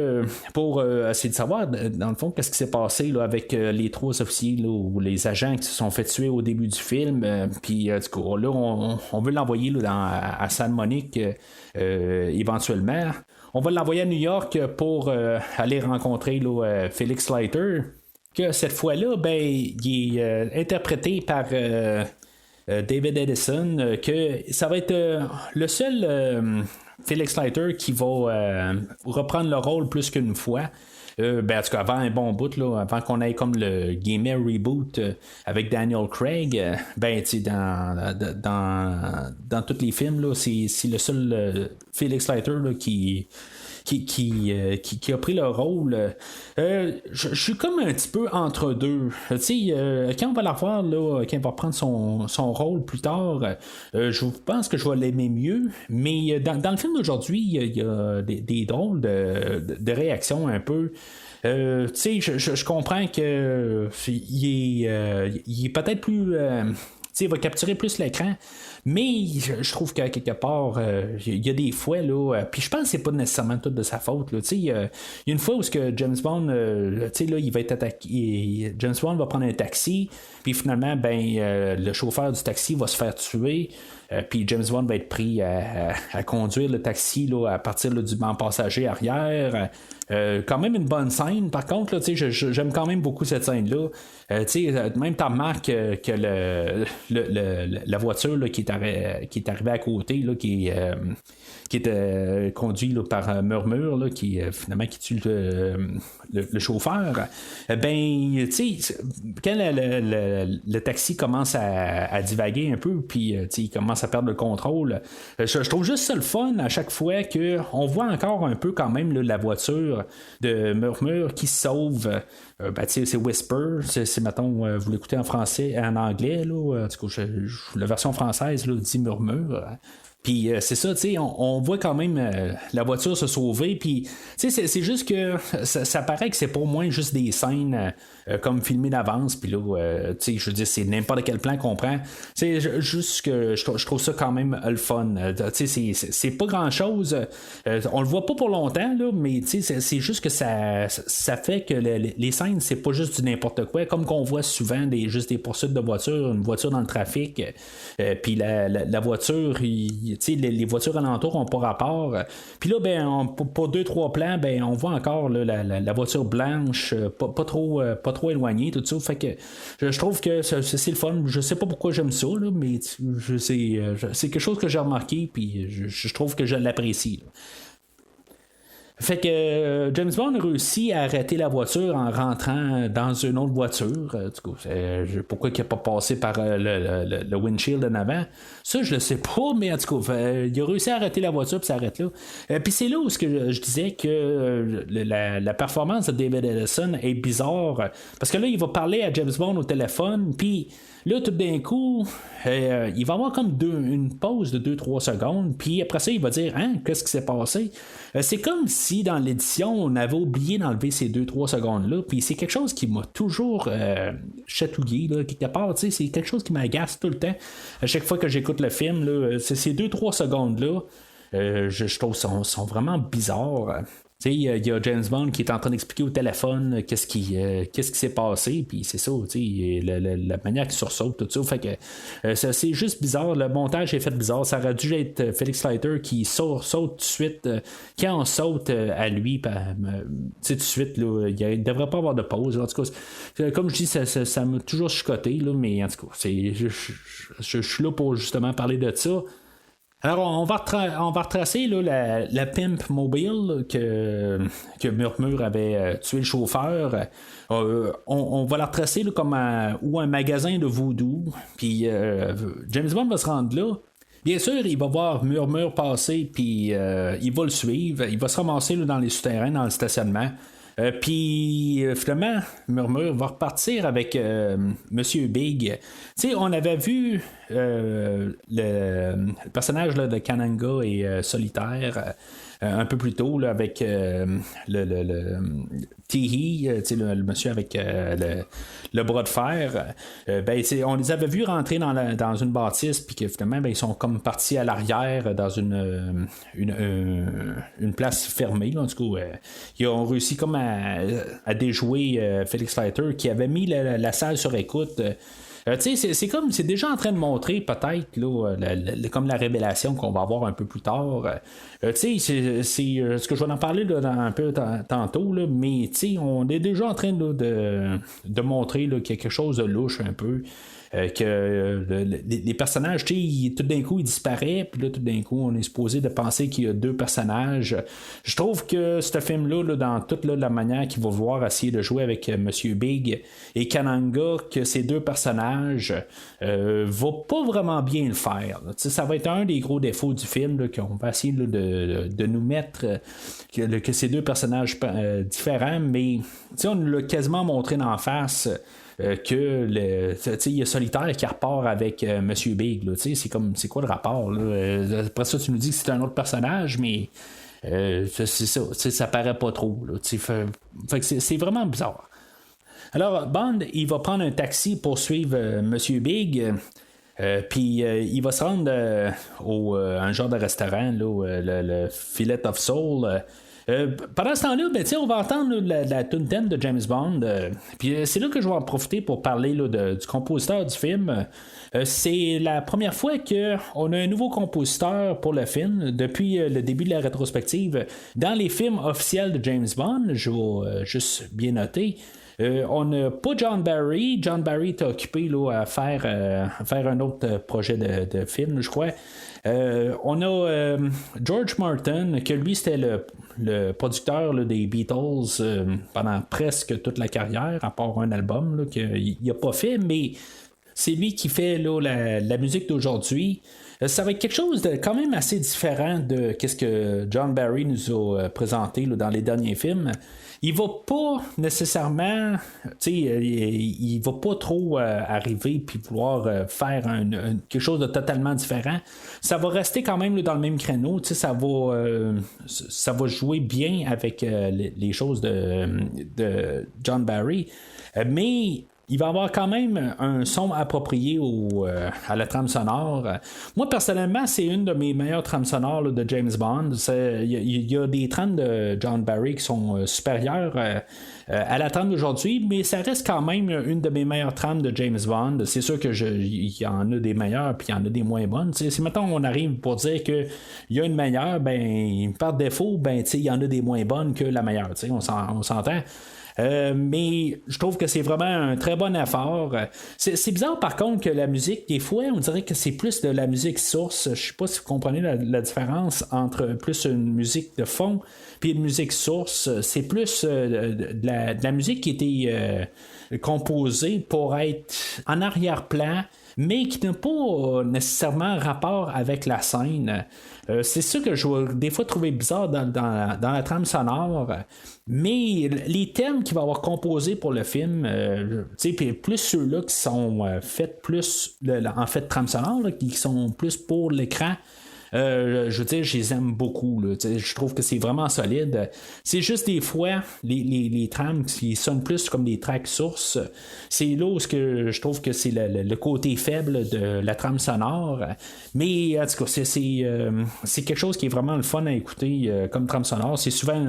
pour essayer de savoir, dans le fond, qu'est-ce qui s'est passé là, avec les 3 officiers là, ou les agents qui se sont fait tuer au début du film. Puis, en tout cas, là, on veut l'envoyer là, à San Monique éventuellement. On va l'envoyer à New York pour aller rencontrer là, Felix Leiter, que cette fois-là, ben, il est interprété par David Edison, que ça va être le seul Felix Leiter qui va reprendre le rôle plus qu'une fois. Ben, en tout cas, avant un bon bout, là, avant qu'on ait comme le guillemets reboot avec Daniel Craig, ben, dans tous les films, là, c'est le seul Felix Leiter là, qui a pris le rôle. Je suis comme un petit peu entre deux. Quand on va la voir, là, quand il va prendre son rôle plus tard, je pense que je vais l'aimer mieux. Mais dans le film d'aujourd'hui, il y a des drôles de réactions un peu. Je comprends que il est peut-être plus. Il va capturer plus l'écran. Mais je trouve qu'à quelque part, il y a des fois, là, puis je pense que c'est pas nécessairement tout de sa faute. Il y a une fois où que James Bond, là, il va être attaqué. James Bond va prendre un taxi, puis finalement, ben, le chauffeur du taxi va se faire tuer. Puis James Bond va être pris à conduire le taxi là, à partir là, du banc passager arrière. Quand même une bonne scène. Par contre, là, j'aime quand même beaucoup cette scène-là. Même tu remarques que la voiture là, qui est arrivée à côté, là, qui était conduit là, par Murmure, là, qui finalement qui tue le chauffeur. Ben, quand le taxi commence à divaguer un peu, puis il commence à perdre le contrôle, je trouve juste ça le fun à chaque fois qu'on voit encore un peu quand même là, la voiture de Murmure qui se sauve. Ben, c'est Whisper, c'est mettons, vous l'écoutez en français, en anglais, là, en tout cas, la version française là, dit Murmure. Puis c'est ça, on voit quand même la voiture se sauver. Puis c'est juste que ça paraît que c'est pour moi juste des scènes comme filmées d'avance. Puis là, je veux dire, c'est n'importe quel plan qu'on prend. C'est juste que je trouve ça quand même le fun. C'est pas grand-chose. On le voit pas pour longtemps, là, mais c'est juste que ça fait que les scènes, c'est pas juste du n'importe quoi. Comme qu'on voit souvent juste des poursuites de voitures, une voiture dans le trafic. Puis la voiture, les voitures alentours n'ont pas rapport. Puis là, ben, pour 2-3 plans, ben, on voit encore là, la voiture blanche, pas trop éloignée, tout ça. Fait que je trouve que c'est le fun. Je sais pas pourquoi j'aime ça, là, mais c'est quelque chose que j'ai remarqué, puis je trouve que je l'apprécie. Là. Fait que James Bond réussit à arrêter la voiture en rentrant dans une autre voiture. Du coup, pourquoi il n'a pas passé par le windshield en avant? Ça, je le sais pas, mais en tout cas, il a réussi à arrêter la voiture puis ça arrête là. Puis c'est là où je disais que la performance de David Ellison est bizarre. Parce que là, il va parler à James Bond au téléphone, puis là, tout d'un coup, il va avoir comme une pause de 2-3 secondes, puis après ça, il va dire « Hein, qu'est-ce qui s'est passé? » C'est comme si, dans l'édition, on avait oublié d'enlever ces 2-3 secondes-là, puis c'est quelque chose qui m'a toujours chatouillé, là, quelque part, c'est quelque chose qui m'agace tout le temps. À chaque fois que j'écoute le film, là, ces 2-3 secondes-là, je trouve sont vraiment bizarres. Il y a James Bond qui est en train d'expliquer au téléphone qu'est-ce qui s'est passé, puis c'est ça, la manière qu'il sursaute, tout ça. Fait que c'est juste bizarre. Le montage est fait bizarre. Ça aurait dû être Felix Leiter qui saute tout de suite. Quand on saute à lui, tout de suite, là, il ne devrait pas avoir de pause. En tout cas, comme je dis, ça m'a toujours chicoté, là, mais en tout cas, je suis là pour justement parler de ça. Alors, on va retracer là, la Pimp Mobile que Murmure avait tué le chauffeur. On va la retracer là, comme un magasin de voodoo. Puis James Bond va se rendre là. Bien sûr, il va voir Murmure passer, puis il va le suivre. Il va se ramasser là, dans les souterrains, dans le stationnement. Puis finalement, Murmure va repartir avec Monsieur Big. Tu sais, on avait vu le personnage là, de Kananga et Solitaire un peu plus tôt là, avec le Teehee, le monsieur avec le bras de fer. On les avait vus rentrer dans une bâtisse, puis que finalement, ils sont comme partis à l'arrière dans une place fermée. Là, en tout cas, ils ont réussi comme à déjouer Felix Leiter, qui avait mis la salle sur écoute. C'est déjà en train de montrer peut-être là, comme la révélation qu'on va avoir un peu plus tard. C'est ce que je vais en parler là, un peu tantôt, là, mais on est déjà en train là, de montrer là, quelque chose de louche un peu. Que les personnages, tout d'un coup, ils disparaissent, puis là, tout d'un coup, on est supposé de penser qu'il y a deux personnages. Je trouve que ce film-là, là, dans toute là, la manière qu'il va vouloir essayer de jouer avec Monsieur Big et Kananga, que ces deux personnages va pas vraiment bien le faire. Ça va être un des gros défauts du film, là, qu'on va essayer là, de nous mettre que ces deux personnages différents, mais on nous l'a quasiment montré d'en face. Il y a Solitaire qui repart avec Monsieur Big. C'est quoi le rapport? Là? Après ça, tu nous dis que c'est un autre personnage, mais c'est ça. Ça paraît pas trop. Là, fait que c'est vraiment bizarre. Alors, Bond, il va prendre un taxi pour suivre Monsieur Big. Puis il va se rendre un genre de restaurant, là, le Fillet of Soul. Pendant ce temps-là, on va entendre la tune thème de James Bond. Puis c'est là que je vais en profiter pour parler là, du compositeur du film. C'est la première fois qu'on a un nouveau compositeur pour le film depuis le début de la rétrospective. Dans les films officiels de James Bond, je vais juste bien noter. On n'a pas John Barry. John Barry est occupé là, à faire un autre projet de film, je crois. On a George Martin, que lui c'était le producteur là, des Beatles pendant presque toute la carrière, à part un album qu'il n'a pas fait, mais c'est lui qui fait là, la musique d'aujourd'hui. Ça va être quelque chose de quand même assez différent de ce que John Barry nous a présenté là, dans les derniers films. Il va pas nécessairement, il va pas trop arriver puis vouloir faire quelque chose de totalement différent. Ça va rester quand même là, dans le même créneau. Ça va jouer bien avec les choses de John Barry. Mais il va avoir quand même un son approprié à la trame sonore. Moi, personnellement, c'est une de mes meilleures trames sonores là, de James Bond. Il y a des trames de John Barry qui sont supérieures à la trame d'aujourd'hui, mais ça reste quand même une de mes meilleures trames de James Bond. C'est sûr il y en a des meilleures puis il y en a des moins bonnes. Si maintenant on arrive pour dire qu'il y a une meilleure, par défaut, il y en a des moins bonnes que la meilleure. On s'entend. Mais je trouve que c'est vraiment un très bon effort. C'est bizarre par contre que la musique, des fois, on dirait que c'est plus de la musique source. Je sais pas si vous comprenez la différence entre plus une musique de fond puis une musique source. C'est plus de la musique qui était composée pour être en arrière-plan, mais qui n'a pas nécessairement rapport avec la scène. C'est ça que je vais des fois trouver bizarre dans la trame sonore. Mais les thèmes qu'il va avoir composés pour le film, plus ceux-là qui sont faits plus en fait trame sonore, là, qui sont plus pour l'écran. Je veux dire, je les aime beaucoup. Là, je trouve que c'est vraiment solide. C'est juste des fois, les trames qui sonnent plus comme des tracks sources. C'est là où je trouve que c'est le côté faible de la trame sonore. Mais en tout cas, c'est quelque chose qui est vraiment le fun à écouter comme trame sonore. C'est souvent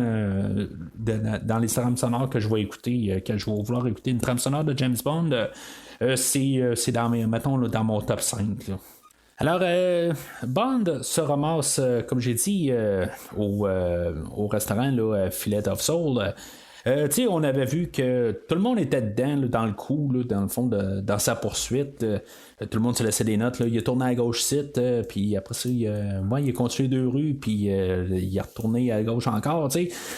dans les trames sonores que je vais écouter, quand je vais vouloir écouter une trame sonore de James Bond. C'est dans mon top 5. Là. Alors, Bond se ramasse, comme j'ai dit, au restaurant là, Fillet of Soul. On avait vu que tout le monde était dedans, là, dans le coup, là, dans le fond, dans sa poursuite. Tout le monde se laissait des notes. Là. Il a tourné à gauche site, puis après ça, il a continué 2 rues, puis il est retourné à gauche encore.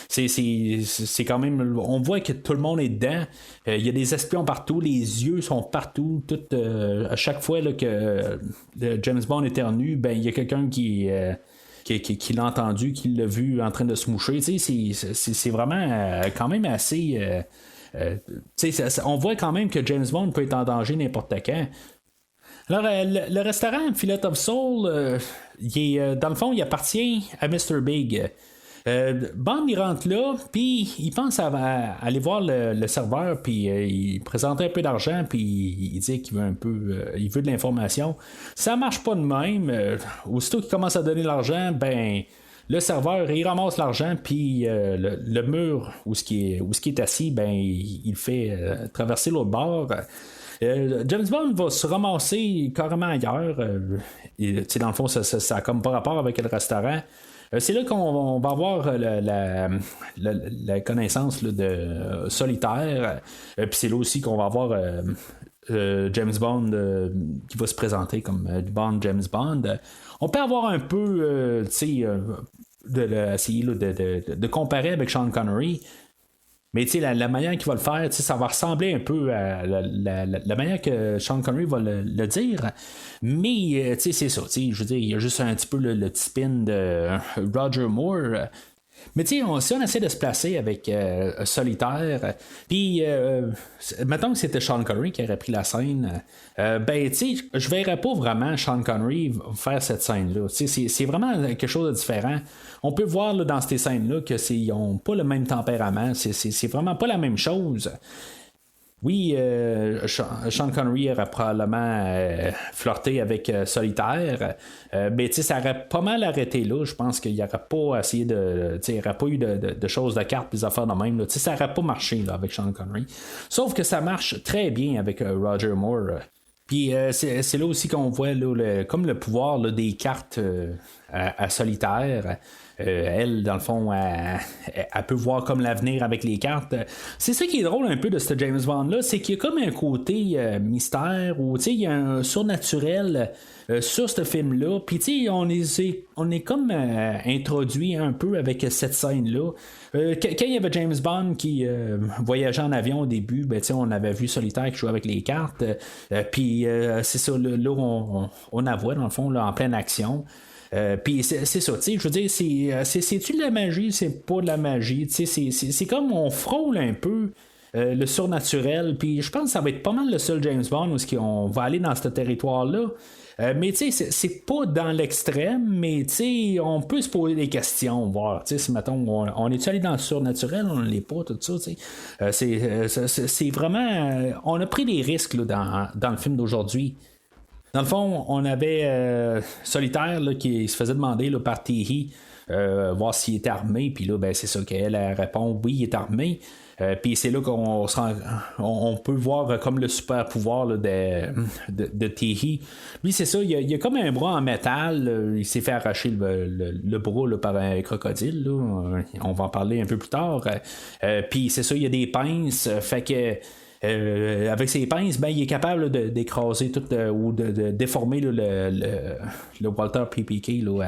C'est quand même. On voit que tout le monde est dedans. Il y a des espions partout, les yeux sont partout. À chaque fois là, que James Bond éternue, ben il y a quelqu'un qui l'a entendu, qui l'a vu en train de se moucher. C'est vraiment quand même assez. On voit quand même que James Bond peut être en danger n'importe quand. Alors, le restaurant Fillet of Soul, dans le fond, il appartient à Mr. Big. Bond, il rentre là, puis il pense à aller voir le serveur, puis il présente un peu d'argent, puis il dit qu'il veut un peu, il veut de l'information. Ça marche pas de même. Aussitôt qu'il commence à donner l'argent, ben le serveur, il ramasse l'argent, puis le mur où ce qui est assis, ben il fait traverser l'autre bord. James Bond va se ramasser carrément ailleurs. Dans le fond, ça a comme pas rapport avec le restaurant. C'est là qu'on va avoir la connaissance là, de Solitaire. Puis c'est là aussi qu'on va avoir James Bond qui va se présenter comme Bond James Bond. On peut avoir un peu, essayer de comparer avec Sean Connery. Mais la manière qu'il va le faire, ça va ressembler un peu à la manière que Sean Connery va le dire. Mais c'est ça. Je veux dire, il y a juste un petit peu le petit spin de Roger Moore. Mais si on essaie de se placer avec Solitaire, puis mettons que c'était Sean Connery qui aurait pris la scène, je verrais pas vraiment Sean Connery faire cette scène-là. C'est vraiment quelque chose de différent. On peut voir là, dans ces scènes-là qu'ils n'ont pas le même tempérament. C'est vraiment pas la même chose. Oui, Sean Connery aurait probablement flirté avec Solitaire, mais ça aurait pas mal arrêté là. Je pense qu'il n'aurait pas essayé de. Il n'y aurait pas eu de choses de cartes, des affaires de même. Là. Ça n'aurait pas marché là, avec Sean Connery. Sauf que ça marche très bien avec Roger Moore. Puis c'est là aussi qu'on voit là, comme le pouvoir là, des cartes à Solitaire. Elle, dans le fond, elle peut voir comme l'avenir avec les cartes. C'est ça qui est drôle un peu de ce James Bond-là, c'est qu'il y a comme un côté mystère ou il y a un surnaturel sur ce film-là. Puis on est comme introduit un peu avec cette scène-là. Quand il y avait James Bond qui voyageait en avion au début, on avait vu Solitaire qui jouait avec les cartes. Puis c'est ça, là on la voit dans le fond là, en pleine action. Puis c'est ça, je veux dire, c'est-tu de la magie, c'est pas de la magie, c'est comme on frôle un peu le surnaturel, puis je pense que ça va être pas mal le seul James Bond où on va aller dans ce territoire-là. Mais c'est pas dans l'extrême, mais on peut se poser des questions, voir, si mettons, on est-tu allé dans le surnaturel, on ne l'est pas, tout ça, c'est vraiment, on a pris des risques là, dans le film d'aujourd'hui. Dans le fond, on avait Solitaire là, qui se faisait demander là, par Teehee voir s'il était armé. Puis là, c'est ça qu'elle répond oui, il est armé. Puis c'est là qu'on on peut voir comme le super pouvoir là, de Teehee. Lui, c'est ça, il y a comme un bras en métal. Il s'est fait arracher le bras là, par un crocodile. Là. On va en parler un peu plus tard. Puis c'est ça, il y a des pinces. Fait que. Avec ses pinces, il est capable là, d'écraser tout ou de déformer là, le Walter PPK là,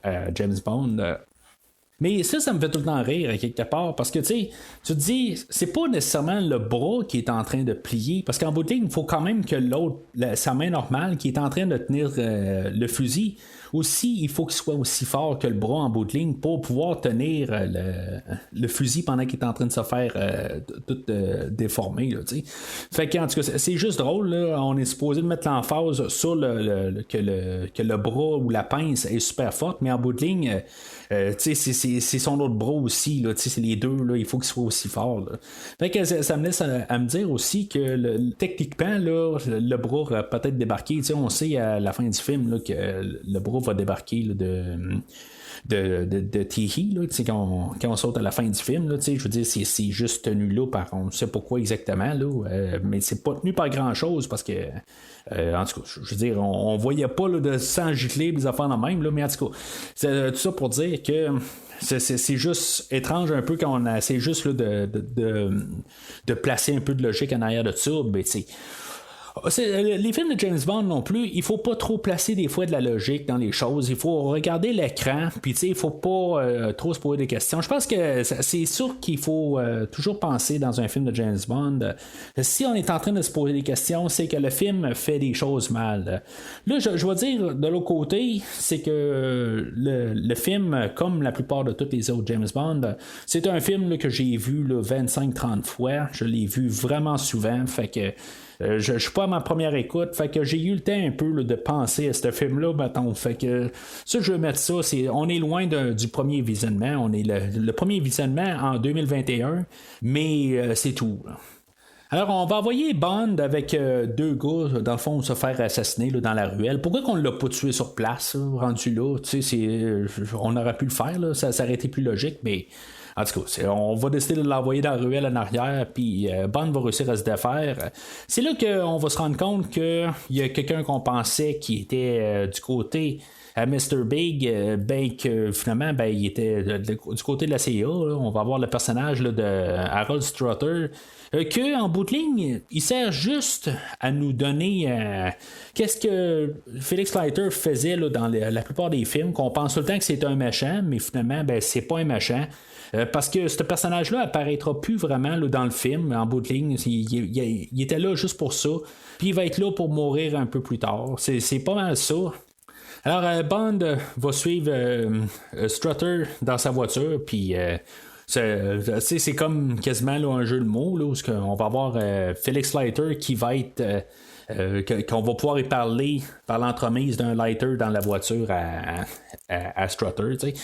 à James Bond. Mais ça me fait tout le temps rire à quelque part parce que tu te dis, c'est pas nécessairement le bras qui est en train de plier parce qu'en bout de ligne, il faut quand même que l'autre, sa main normale qui est en train de tenir le fusil, aussi, il faut qu'il soit aussi fort que le bras en bout de ligne pour pouvoir tenir le fusil pendant qu'il est en train de se faire tout déformer. Là, fait qu'en tout cas, c'est juste drôle. Là, on est supposé de mettre l'emphase sur que le bras ou la pince est super forte, mais en bout de ligne, c'est son autre bras aussi. Là, c'est les deux. Là, il faut qu'il soit aussi fort. Là. Fait que ça me laisse à me dire aussi que techniquement, là, le bras va peut-être débarquer. On sait à la fin du film là, que le bras va débarquer là, de Teehee, là, quand on saute à la fin du film. Là, je veux dire, c'est juste tenu là par on ne sait pas quoi exactement, là, mais c'est pas tenu par grand-chose parce que, en tout cas, je veux dire, on voyait pas là, de sang gicler, des affaires de même, là, mais en tout cas, c'est tout ça pour dire que c'est juste étrange un peu quand on essaie juste là, de placer un peu de logique en arrière de ça. Ben, les films de James Bond non plus, il faut pas trop placer des fois de la logique dans les choses. Il faut regarder l'écran, puis il faut pas trop se poser des questions. Je pense que c'est sûr qu'il faut toujours penser dans un film de James Bond. Si on est en train de se poser des questions, c'est que le film fait des choses mal. Là, je vais dire de l'autre côté, c'est que le film, comme la plupart de tous les autres James Bond, c'est un film là, que j'ai vu 25-30 fois. Je l'ai vu vraiment souvent. Fait que je suis pas à ma première écoute, fait que j'ai eu le temps un peu là, de penser à ce film-là, mettons. Fait que ça, je veux mettre ça, on est loin du premier visionnement. On est le premier visionnement en 2021, mais c'est tout. Là. Alors, on va envoyer Bond avec deux gars, dans le fond, se faire assassiner là, dans la ruelle. Pourquoi qu'on l'a pas tué sur place, là, rendu là? On aurait pu le faire, là, ça aurait été plus logique, mais... En tout cas, on va décider de l'envoyer dans la ruelle en arrière, puis Bond va réussir à se défaire. C'est là qu'on va se rendre compte qu'il y a quelqu'un qu'on pensait qui était du côté à Mr. Big, ben que finalement, ben, il était du côté de la CIA. Là. On va avoir le personnage là, de Harold Strutter. Que en bout de ligne, il sert juste à nous donner qu'est-ce que Felix Leiter faisait là, dans la plupart des films, qu'on pense tout le temps que c'est un méchant, mais finalement, ben, c'est pas un méchant. Parce que ce personnage-là apparaîtra plus vraiment là, dans le film, en bout de ligne. Il était là juste pour ça. Puis il va être là pour mourir un peu plus tard. C'est pas mal ça. Alors, Bond va suivre Strutter dans sa voiture, puis c'est comme quasiment là, un jeu de mots, là, où on va avoir Felix Leiter qui va être... qu'on va pouvoir y parler par l'entremise d'un lighter dans la voiture à Strutter.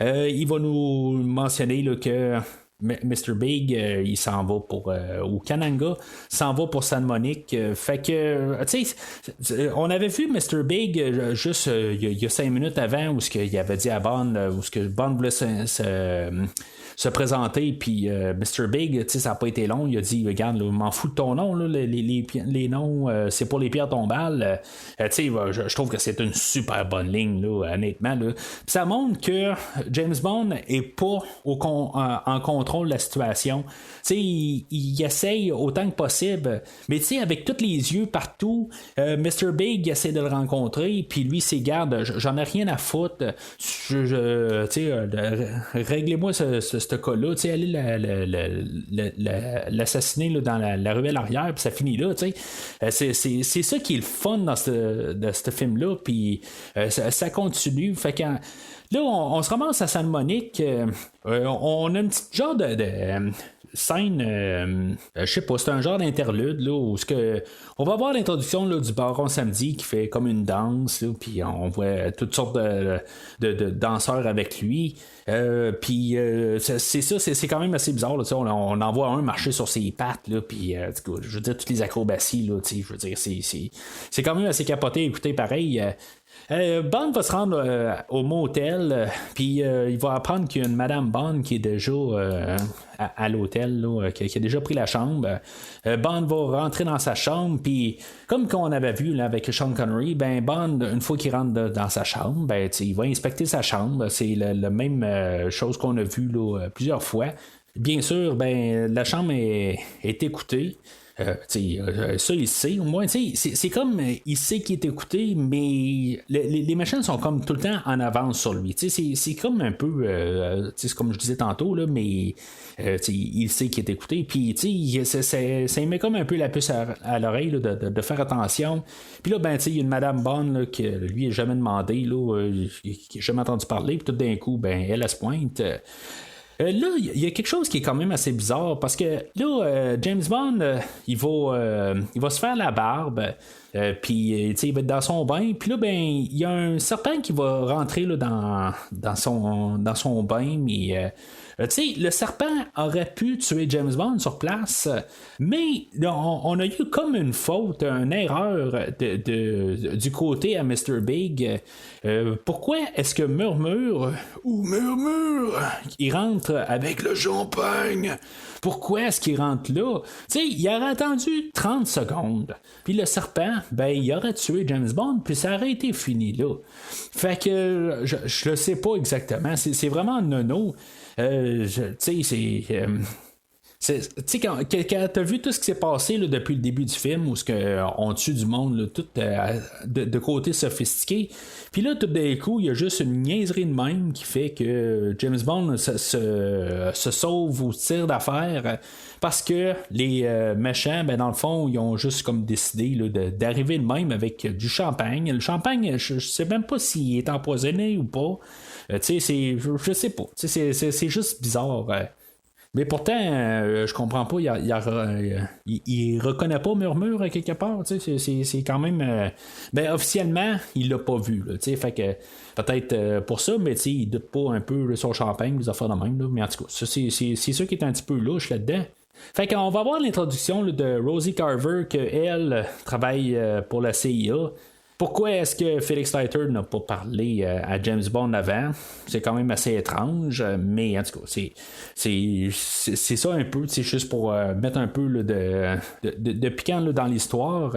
Il va nous mentionner là, que Mr. Big, il s'en va pour... ou Kananga s'en va pour San Monique. Fait que, tu sais, on avait vu Mr. Big juste il y a 5 minutes avant où il avait dit à Bond, où Bond voulait se présenter, puis Mr. Big, tu sais, ça n'a pas été long, il a dit, regarde, m'en fous de ton nom, là, les noms, c'est pour les pierres tombales. Tu sais, je trouve que c'est une super bonne ligne, là, honnêtement. Là. Puis ça montre que James Bond est pas en contrôle de la situation. Tu sais, il essaye autant que possible, mais tu sais, avec tous les yeux partout, Mr. Big essaie de le rencontrer, puis lui, c'est garde, j'en ai rien à foutre. Tu sais, réglez-moi ce cas-là, tu sais, allez l'assassiner là, dans la ruelle arrière, puis ça finit là, tu sais. C'est ça qui est le fun dans ce film-là, puis ça continue. Fait que là, on se ramasse à San Monique. On a une petite genre de scène, je sais pas, c'est un genre d'interlude là, où on va voir l'introduction là, du baron samedi qui fait comme une danse, puis on voit toutes sortes de danseurs avec lui. Puis c'est ça, c'est quand même assez bizarre. Là, on en voit un marcher sur ses pattes, puis je veux dire, toutes les acrobaties, là, je veux dire, c'est quand même assez capoté. Écoutez, pareil. Bond va se rendre au motel, puis il va apprendre qu'il y a une Madame Bond qui est déjà à l'hôtel, là, qui a déjà pris la chambre. Bond va rentrer dans sa chambre, puis comme qu'on avait vu là, avec Sean Connery, ben Bond, une fois qu'il rentre dans sa chambre, ben, il va inspecter sa chambre. C'est la même chose qu'on a vu là, plusieurs fois. Bien sûr, ben la chambre est écoutée. Ça, il sait. Au moins, c'est comme il sait qu'il est écouté, mais les machines sont comme tout le temps en avance sur lui. C'est comme un peu, c'est comme je disais tantôt, là, mais il sait qu'il est écouté. Puis, ça met comme un peu la puce à l'oreille là, de faire attention. Puis là, ben, il y a une Madame Bond là, que lui n'a jamais demandé, là, qui n'a jamais entendu parler. Puis tout d'un coup, ben, elle se pointe. Là, il y a quelque chose qui est quand même assez bizarre parce que là, James Bond, il va se faire la barbe. Puis il va être dans son bain. Puis là, ben, il y a un serpent qui va rentrer là, dans son bain. Mais le serpent aurait pu tuer James Bond sur place, mais on a eu comme une faute, une erreur du côté à Mr. Big. Pourquoi est-ce que Murmure il rentre avec le champagne? Pourquoi est-ce qu'il rentre là? Il aurait attendu 30 secondes. Puis le serpent, ben, il aurait tué James Bond, puis ça aurait été fini là. Fait que je le sais pas exactement. C'est vraiment nono. Quand t'as vu tout ce qui s'est passé là, depuis le début du film, où on tue du monde là, tout de côté sophistiqué, puis là tout d'un coup il y a juste une niaiserie de même qui fait que James Bond se sauve ou tire d'affaire parce que les méchants, ben, dans le fond, ils ont juste comme décidé là, d'arriver de même avec du champagne. Le champagne, je sais même pas s'il est empoisonné ou pas. Je sais pas. C'est juste bizarre. Mais pourtant, je comprends pas. Il reconnaît pas Murmure quelque part. C'est quand même. Ben, officiellement, il l'a pas vu. Là, fait que peut-être pour ça, mais il doute pas un peu son champagne, les affaires de même. Là, mais en tout cas, c'est ça qui est un petit peu louche là-dedans. Fait qu'on va voir l'introduction là, de Rosie Carver, qu'elle travaille pour la CIA. Pourquoi est-ce que Felix Leiter n'a pas parlé à James Bond avant? C'est quand même assez étrange, mais en tout cas, c'est ça un peu, c'est juste pour mettre un peu là, de piquant là, dans l'histoire.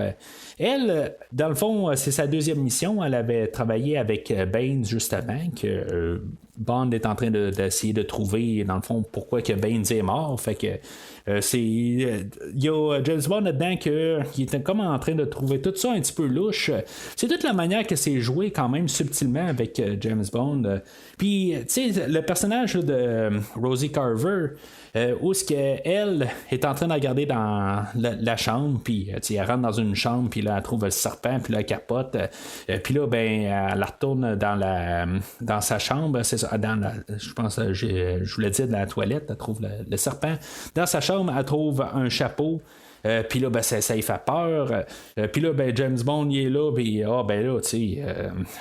Elle, dans le fond, c'est sa deuxième mission. Elle avait travaillé avec Baines juste avant, que Bond est en train d'essayer de trouver, dans le fond, pourquoi que Baines est mort. Fait que il y a James Bond là-dedans qui était comme en train de trouver tout ça un petit peu louche. C'est toute la manière que c'est joué quand même subtilement avec James Bond. Puis, tu sais, le personnage là, de Rosie Carver, où est-ce qu'elle est en train de regarder dans la chambre, puis elle rentre dans une chambre, puis là elle trouve le serpent, puis là elle capote, puis là ben elle la retourne dans sa chambre, c'est ça, je pense je vous l'ai dit, dans la toilette, elle trouve le serpent. Dans sa chambre, elle trouve un chapeau. Puis là, ben, ça y fait peur. Puis là, ben, James Bond, il est là. Puis, ben là, tu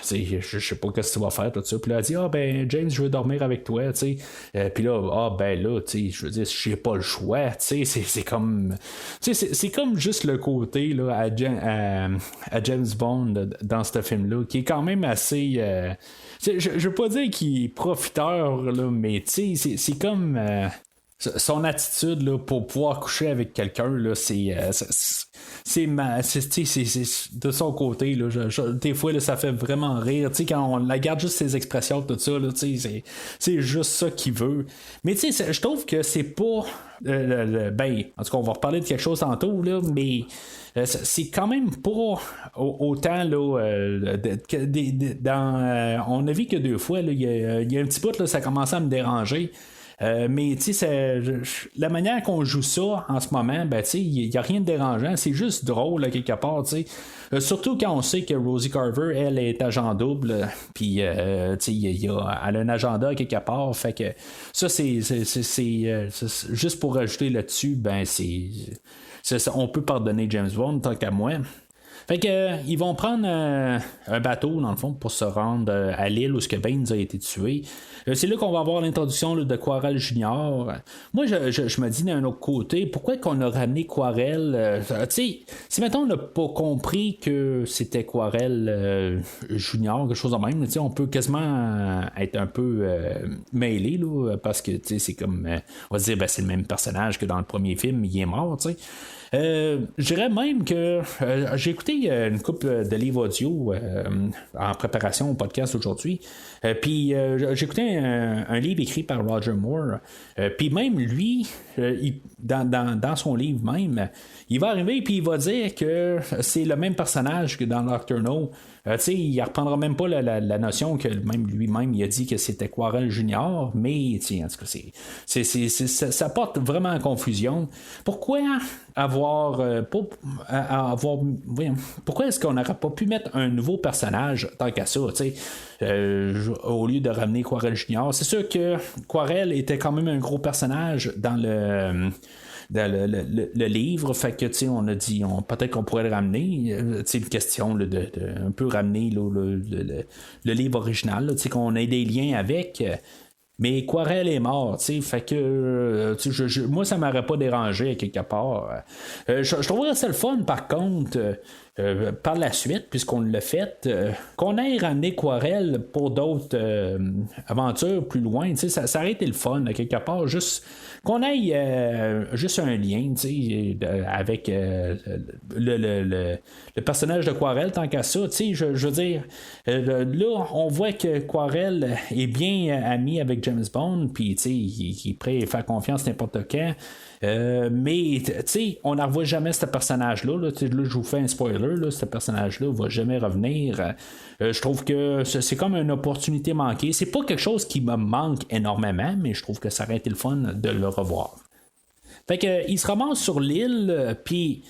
sais, je sais pas ce que tu vas faire, tout ça. Puis là, elle dit, ben, James, je veux dormir avec toi, tu sais. Puis là, ben là, tu sais, je veux dire, j'ai pas le choix, tu sais. C'est comme. Tu sais, c'est comme juste le côté, là, à James Bond dans ce film-là, qui est quand même assez. Je veux pas dire qu'il est profiteur, là, mais tu sais, c'est comme. Son attitude là, pour pouvoir coucher avec quelqu'un, là, c'est de son côté. Là, des fois, là, ça fait vraiment rire. Quand on la garde juste ses expressions, tout ça, là, c'est juste ça qu'il veut. Mais je trouve que c'est pas. Ben, en tout cas, on va reparler de quelque chose tantôt, là, mais. C'est quand même pas autant là, on a vu que 2 fois il y a un petit bout là, ça a commencé à me déranger. Mais tu sais, la manière qu'on joue ça en ce moment, ben tu sais, il n'y a rien de dérangeant, c'est juste drôle là, quelque part, tu sais. Surtout quand on sait que Rosie Carver, elle est agent double, puis tu sais, elle a un agenda quelque part, fait que ça c'est juste pour rajouter là-dessus, ben on peut pardonner James Bond tant qu'à moi. Fait que ils vont prendre un bateau dans le fond pour se rendre à l'île où Baines a été tué. C'est là qu'on va avoir l'introduction là, de Quarel Junior. Moi je me dis d'un autre côté, pourquoi qu'on a ramené Quarel, tu sais, si mettons on n'a pas compris que c'était Quarel Junior, quelque chose de même, tu sais, on peut quasiment être un peu mêlé là, parce que tu sais, c'est comme on va se dire ben, c'est le même personnage que dans le premier film, il est mort, tu sais. Je dirais même que j'ai écouté une couple de livres audio en préparation au podcast aujourd'hui. Puis j'ai écouté un livre écrit par Roger Moore. Puis même lui, dans son livre même, il va arriver puis il va dire que c'est le même personnage que dans Nocturno. Il ne reprendra même pas la notion que même lui-même il a dit que c'était Quarel Junior, mais en tout cas, ça porte vraiment à confusion. Pourquoi pourquoi est-ce qu'on n'aurait pas pu mettre un nouveau personnage tant qu'à ça, au lieu de ramener Quarel Junior? C'est sûr que Quarel était quand même un gros personnage dans dans le livre. Fait que, tu sais, on a dit, peut-être qu'on pourrait le ramener. Tu sais, une question là, de un peu ramener là, le livre original, tu sais, qu'on ait des liens avec. Mais Quarel est mort, tu sais, fait que moi ça m'aurait pas dérangé à quelque part. Je trouverais ça le fun par contre. Par la suite, puisqu'on l'a fait, qu'on ait ramené Quarel pour d'autres aventures plus loin, ça aurait été le fun, à quelque part, juste qu'on ait juste un lien avec le personnage de Quarel, tant qu'à ça, je veux dire, là, on voit que Quarel est bien ami avec James Bond, puis il est prêt à faire confiance n'importe quand. Mais on n'en revoit jamais ce personnage-là. Là, je vous fais un spoiler, là, ce personnage-là ne va jamais revenir. Je trouve que c'est comme une opportunité manquée. C'est pas quelque chose qui me manque énormément, mais je trouve que ça aurait été le fun de le revoir. Fait que il se ramasse sur l'île, puis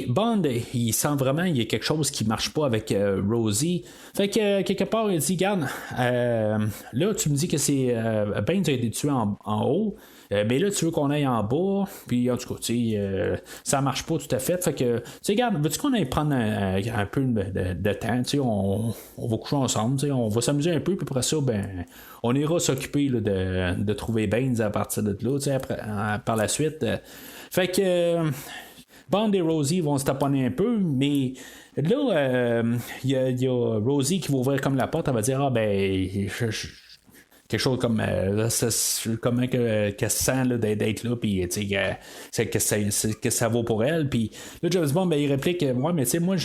Bond, il sent vraiment qu'il y a quelque chose qui marche pas avec Rosie. Fait que quelque part, il dit, regarde, là tu me dis que c'est Ben qui a été tué en haut. Mais là, tu veux qu'on aille en bas, puis en tout cas, ça marche pas tout à fait. Fait que, regarde, veux-tu qu'on aille prendre un peu de temps, on va coucher ensemble, on va s'amuser un peu, puis après ça, ben, on ira s'occuper là, de trouver Baines à partir de là, par la suite. Fait que Bond et Rosie vont se taponner un peu, mais là, il y a Rosie qui va ouvrir comme la porte, elle va dire, ah ben, quelque chose comme comment qu'elle se sent là, d'être là, puis que ça vaut pour elle. Puis là, James Bond, il réplique, ouais, mais tu sais, moi,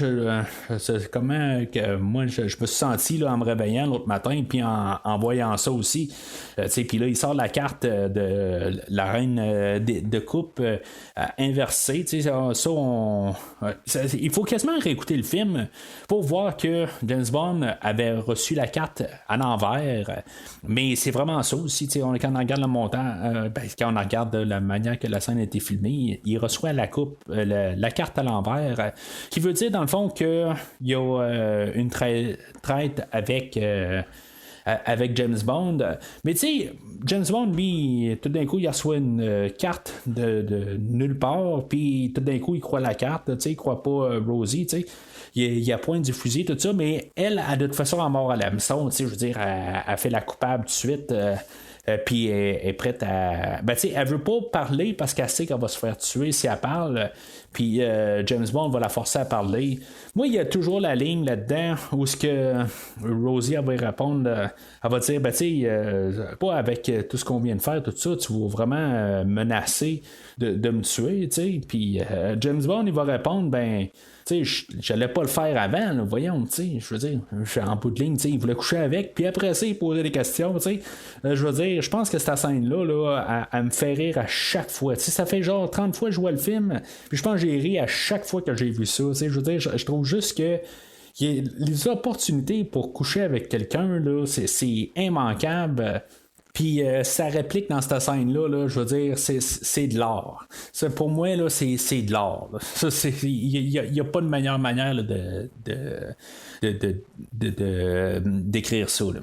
comment que moi je me suis senti là, en me réveillant l'autre matin, puis en voyant ça aussi. Puis là, il sort la carte de la reine de coupe inversée. Il faut quasiment réécouter le film pour voir que James Bond avait reçu la carte à l'envers, mais c'est vraiment ça aussi, quand on regarde le montant, quand on regarde la manière que la scène a été filmée, il reçoit la carte à l'envers, qui veut dire dans le fond qu'il y a une traite avec James Bond. Mais tu sais, James Bond, lui, tout d'un coup, il reçoit une carte de nulle part, puis tout d'un coup, il croit la carte, il croit pas Rosie, tu sais. Il a point du fusil, tout ça, mais elle a de toute façon en mort à l'hameçon, je veux dire, elle fait la coupable tout de suite, puis elle est prête à. Ben, tu sais, elle veut pas parler parce qu'elle sait qu'elle va se faire tuer si elle parle, puis James Bond va la forcer à parler. Moi, il y a toujours la ligne là-dedans où ce que Rosie elle va y répondre, elle va dire, ben, tu sais, pas avec tout ce qu'on vient de faire, tout ça, tu vas vraiment menacer de me tuer, tu sais, puis James Bond, il va répondre, ben. Tu sais, j'allais pas le faire avant, là, voyons, tu sais, je veux dire, je suis en bout de ligne, tu sais, il voulait coucher avec, puis après ça, il posait des questions, tu sais, je veux dire, je pense que cette scène-là, elle me fait rire à chaque fois, tu sais, ça fait genre 30 fois que je vois le film, puis je pense que j'ai ri à chaque fois que j'ai vu ça, tu sais, je veux dire, je trouve juste que les opportunités pour coucher avec quelqu'un, là, c'est immanquable. Puis sa réplique dans cette scène-là, là, je veux dire, c'est de l'art. Ça, pour moi, là, c'est de l'art. Il n'y a pas de meilleure manière là, d'écrire ça. Là.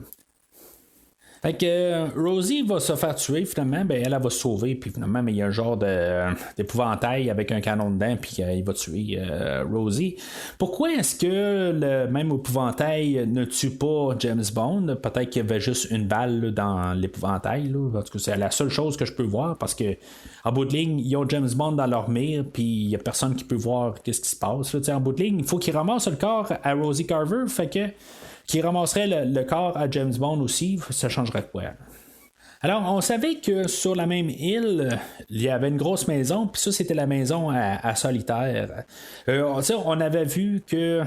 Fait que Rosie va se faire tuer, finalement, ben elle va se sauver, puis finalement, il y a un genre d'épouvantail avec un canon dedans, puis il va tuer Rosie. Pourquoi est-ce que le même épouvantail ne tue pas James Bond? Peut-être qu'il y avait juste une balle là, dans l'épouvantail, là. Parce que c'est la seule chose que je peux voir, parce que en bout de ligne, ils ont James Bond dans leur mire, puis il n'y a personne qui peut voir qu'est-ce qui se passe. Là. En bout de ligne, il faut qu'il ramasse le corps à Rosie Carver, fait que qui ramasserait le corps à James Bond aussi, ça changerait quoi? Alors, on savait que sur la même île, il y avait une grosse maison, puis ça, c'était la maison à Solitaire. On avait vu que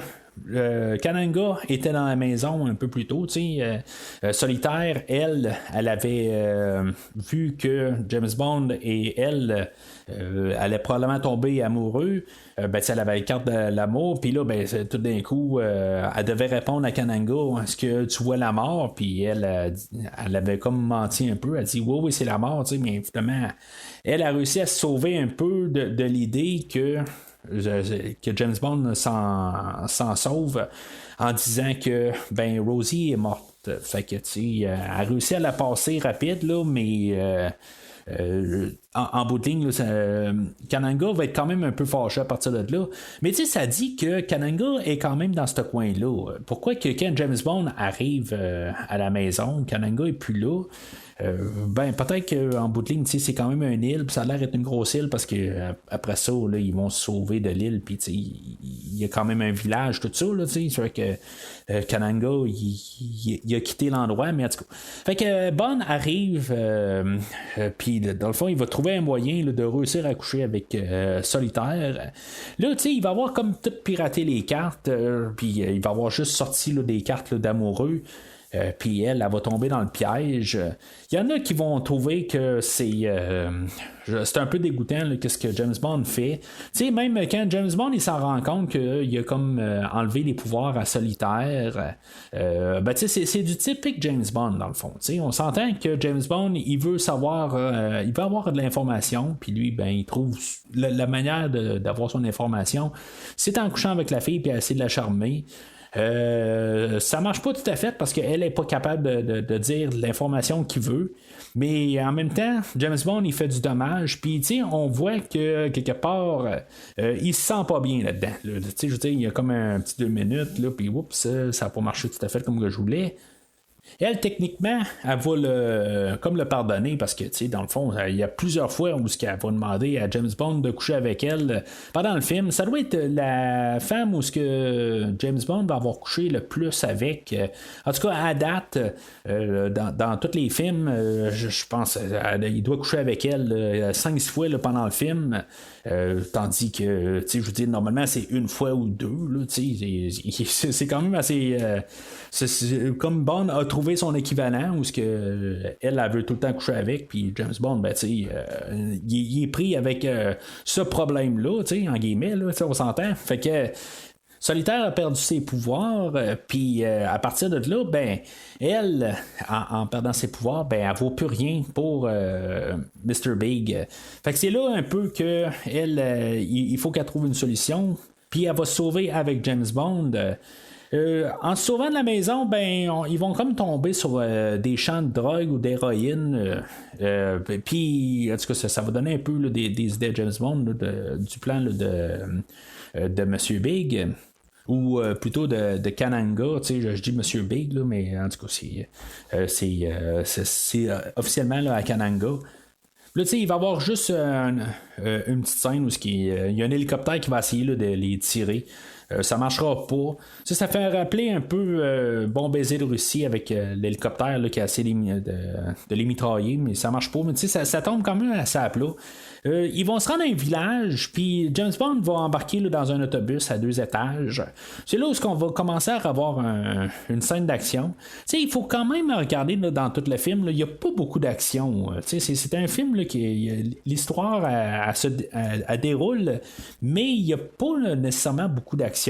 Kananga était dans la maison un peu plus tôt, Solitaire, elle avait vu que James Bond et elle allaient probablement tomber amoureux. Elle avait la carte de l'amour, puis là, tout d'un coup, elle devait répondre à Kananga, est-ce que tu vois la mort? Puis elle avait comme menti un peu, elle dit oui, c'est la mort, mais finalement, elle a réussi à se sauver un peu de l'idée que James Bond s'en sauve en disant que Rosie est morte. Fait que elle a réussi à la passer rapide là, mais en bout de ligne, là, Kananga va être quand même un peu fâché à partir de là. Mais tu sais, ça dit que Kananga est quand même dans ce coin-là. Pourquoi que quand James Bond arrive à la maison, Kananga est plus là? Ben peut-être qu'en bout de ligne, c'est quand même une île, puis ça a l'air d'être une grosse île parce que après ça, là, ils vont se sauver de l'île, puis il y a quand même un village, tout ça, là, c'est vrai que Kananga, il a quitté l'endroit, mais en tout cas. Fait que Bond arrive, puis dans le fond, il va trouver un moyen là, de réussir à coucher avec Solitaire. Là, il va avoir comme tout piraté les cartes, puis il va avoir juste sorti là, des cartes là, d'amoureux. Puis elle va tomber dans le piège. Il y en a qui vont trouver que c'est un peu dégoûtant qu'est-ce que James Bond fait. Tu sais, même quand James Bond il s'en rend compte qu'il a comme enlevé les pouvoirs à Solitaire, ben tu sais, c'est du typique James Bond dans le fond. Tu sais, on s'entend que James Bond il veut savoir, il veut avoir de l'information, puis lui ben il trouve la manière d'avoir son information, c'est en couchant avec la fille puis essayer de la charmer. Ça marche pas tout à fait parce qu'elle est pas capable de dire l'information qu'il veut, mais en même temps James Bond il fait du dommage, puis on voit que quelque part il se sent pas bien là-dedans là. Je veux dire, il y a comme un petit 2 minutes là, puis oups, ça a pas marché tout à fait comme que je voulais. Elle, techniquement, elle va comme le pardonner parce que, dans le fond, il y a plusieurs fois où elle va demander à James Bond de coucher avec elle pendant le film. Ça doit être la femme où James Bond va avoir couché le plus avec. En tout cas, à date, dans tous les films, je pense il doit coucher avec elle 5-6 fois là, pendant le film. Tandis que, je veux dire, normalement, c'est une fois ou deux. Là, c'est quand même assez... c'est comme Bond a trouvé son équivalent où elle veut tout le temps coucher avec, puis James Bond, ben, il est pris avec ce problème-là, en guillemets, là, on s'entend. Fait que Solitaire a perdu ses pouvoirs, puis à partir de là, ben, elle, en perdant ses pouvoirs, ben, elle vaut plus rien pour Mr. Big. Fait que c'est là un peu que elle, il faut qu'elle trouve une solution, puis elle va se sauver avec James Bond. En se sauvant de la maison, ben, ils vont comme tomber sur des champs de drogue ou d'héroïne. Puis, en tout cas, ça va donner un peu là, des idées à James Bond là, du plan là, de Monsieur Big. Ou plutôt de Kananga, je dis Monsieur Big, là, mais en tout cas, c'est officiellement là, à Kananga. Là, il va y avoir juste une petite scène où il y a un hélicoptère qui va essayer là, de les tirer. Ça marchera pas. Ça fait rappeler un peu Bon baiser de Russie avec l'hélicoptère là, qui a essayé de les mitrailler, mais ça marche pas. Mais ça tombe quand même assez à plat. Ils vont se rendre à un village, puis James Bond va embarquer là, dans un autobus à 2 étages. C'est là où on va commencer à avoir une scène d'action. Il faut quand même regarder là, dans tout le film, il n'y a pas beaucoup d'action. C'est un film là, qui l'histoire elle déroule, mais il n'y a pas là, nécessairement beaucoup d'action.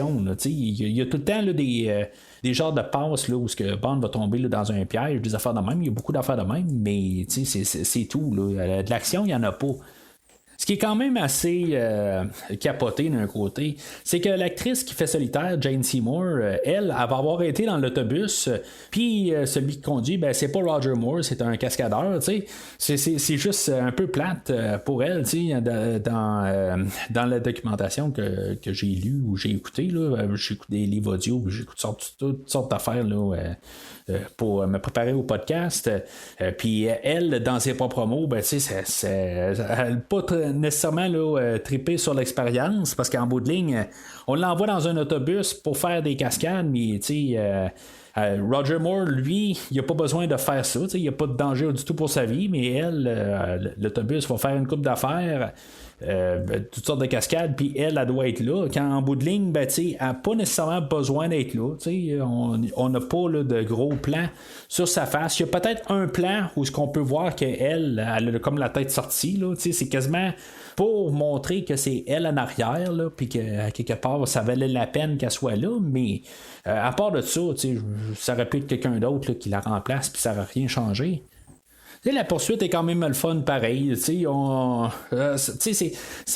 Il y a tout le temps là, des genres de passes là, où Bond va tomber là, dans un piège, des affaires de même. Il y a beaucoup d'affaires de même, mais c'est tout. Là. De l'action, il n'y en a pas. Ce qui est quand même assez capoté d'un côté, c'est que l'actrice qui fait Solitaire, Jane Seymour, elle va avoir été dans l'autobus, puis celui qui conduit, ben, c'est pas Roger Moore, c'est un cascadeur, tu sais. C'est juste un peu plate pour elle, tu sais, dans la documentation que j'ai lue ou j'ai écouté, là, j'écoute des livres audio, j'écoute toutes sortes d'affaires, là, pour me préparer au podcast. Puis elle, dans ses propres mots, ben, tu sais, elle n'a pas nécessairement là, trippé sur l'expérience parce qu'en bout de ligne, on l'envoie dans un autobus pour faire des cascades, mais tu sais. Roger Moore, lui, il n'a pas besoin de faire ça. Il n'y a pas de danger du tout pour sa vie, mais elle, l'autobus va faire une coupe d'affaires, toutes sortes de cascades, puis elle doit être là. Quand en bout de ligne, ben, elle n'a pas nécessairement besoin d'être là. On n'a pas là, de gros plans sur sa face. Il y a peut-être un plan où on peut voir qu'elle a comme la tête sortie. C'est quasiment pour montrer que c'est elle en arrière, puis que quelque part, ça valait la peine qu'elle soit là, mais à part de ça, ça aurait pu être quelqu'un d'autre là, qui la remplace, puis ça n'aurait rien changé. La poursuite est quand même le fun pareil. Ça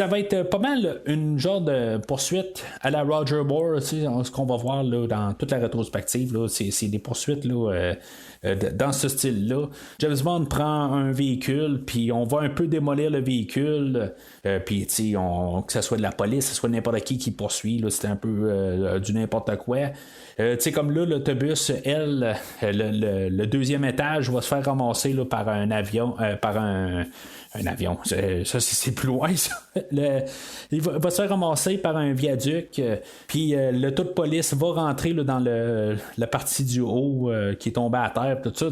va être pas mal une genre de poursuite à la Roger Moore. Ce qu'on va voir là, dans toute la rétrospective, là, c'est des poursuites là, dans ce style-là. James Bond prend un véhicule, puis on va un peu démolir le véhicule, puis que ce soit de la police, que ce soit n'importe qui poursuit, là, c'est un peu du n'importe quoi. Comme là, l'autobus, le deuxième étage va se faire ramasser là, par un avion, par un avion. Ça, c'est plus loin, ça. Il va se faire ramasser par un viaduc, puis le taux de police va rentrer là, dans la partie du haut qui est tombée à terre, tout ça.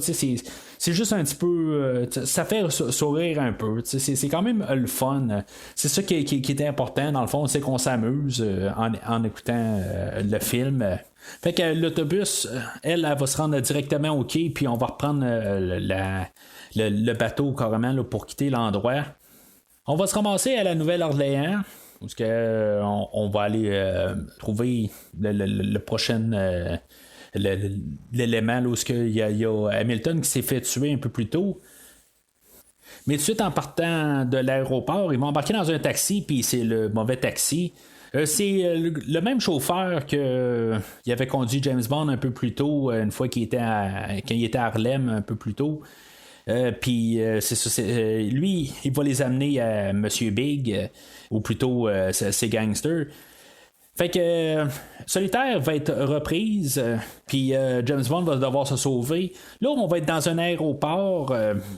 C'est juste un petit peu. Ça fait sourire un peu. C'est quand même le fun. C'est ça qui est important, dans le fond, c'est qu'on s'amuse en écoutant le film. Fait que l'autobus, elle va se rendre directement au quai, puis on va reprendre le bateau carrément là, pour quitter l'endroit. On va se ramasser à la Nouvelle-Orléans, parce que on va aller trouver le prochain l'élément là, où il y a Hamilton qui s'est fait tuer un peu plus tôt. Mais tout de suite en partant de l'aéroport, ils vont embarquer dans un taxi, puis c'est le mauvais taxi. C'est le même chauffeur qui avait conduit James Bond un peu plus tôt, une fois qu'il était quand il était à Harlem un peu plus tôt. Puis c'est ça, lui, il va les amener à Monsieur Big, ou plutôt ses gangsters. Fait que Solitaire va être reprise, puis James Bond va devoir se sauver. Là, on va être dans un aéroport,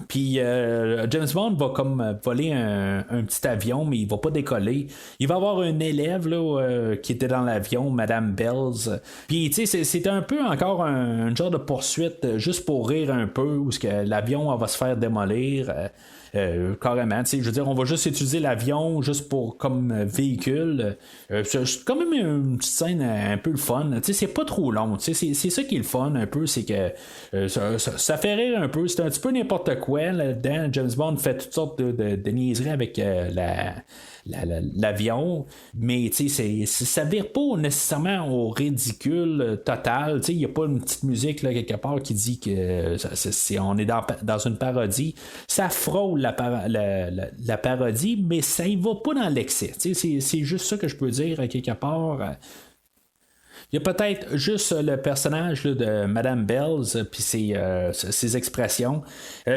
puis James Bond va comme voler un petit avion, mais il va pas décoller. Il va avoir un élève là, qui était dans l'avion, Madame Bells. Puis tu sais, c'est un peu encore un genre de poursuite, juste pour rire un peu, où l'avion va se faire démolir. Carrément, je veux dire, on va juste utiliser l'avion juste pour comme véhicule. C'est quand même une petite scène un peu le fun. C'est pas trop long. C'est ça qui est le fun un peu, c'est que ça fait rire un peu. C'est un petit peu n'importe quoi là-dedans. James Bond fait toutes sortes de niaiseries avec l'avion, mais ça vire pas nécessairement au ridicule total. Il n'y a pas une petite musique là, quelque part qui dit que on est dans une parodie. Ça frôle la parodie, mais ça y va pas dans l'excès. C'est juste ça que je peux dire quelque part. Il y a peut-être juste le personnage là, de Madame Bells puis ses expressions.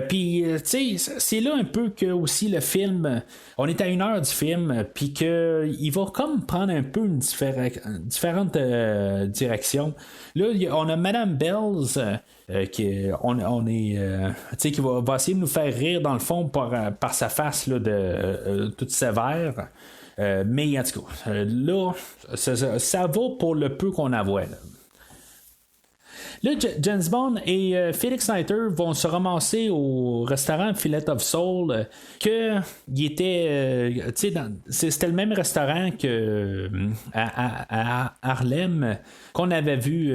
Puis, tu sais, c'est là un peu que aussi le film, on est à 1 heure du film, puis qu'il va comme prendre un peu une différente direction. Là, on a Madame Bells qui va essayer de nous faire rire dans le fond par sa face là, toute sévère. Mais en tout cas, là, ça va pour le peu qu'on a voit. Là, James Bond et Felix Leiter vont se ramasser au restaurant Fillet of Soul, que il était, c'était le même restaurant que à Harlem qu'on avait vu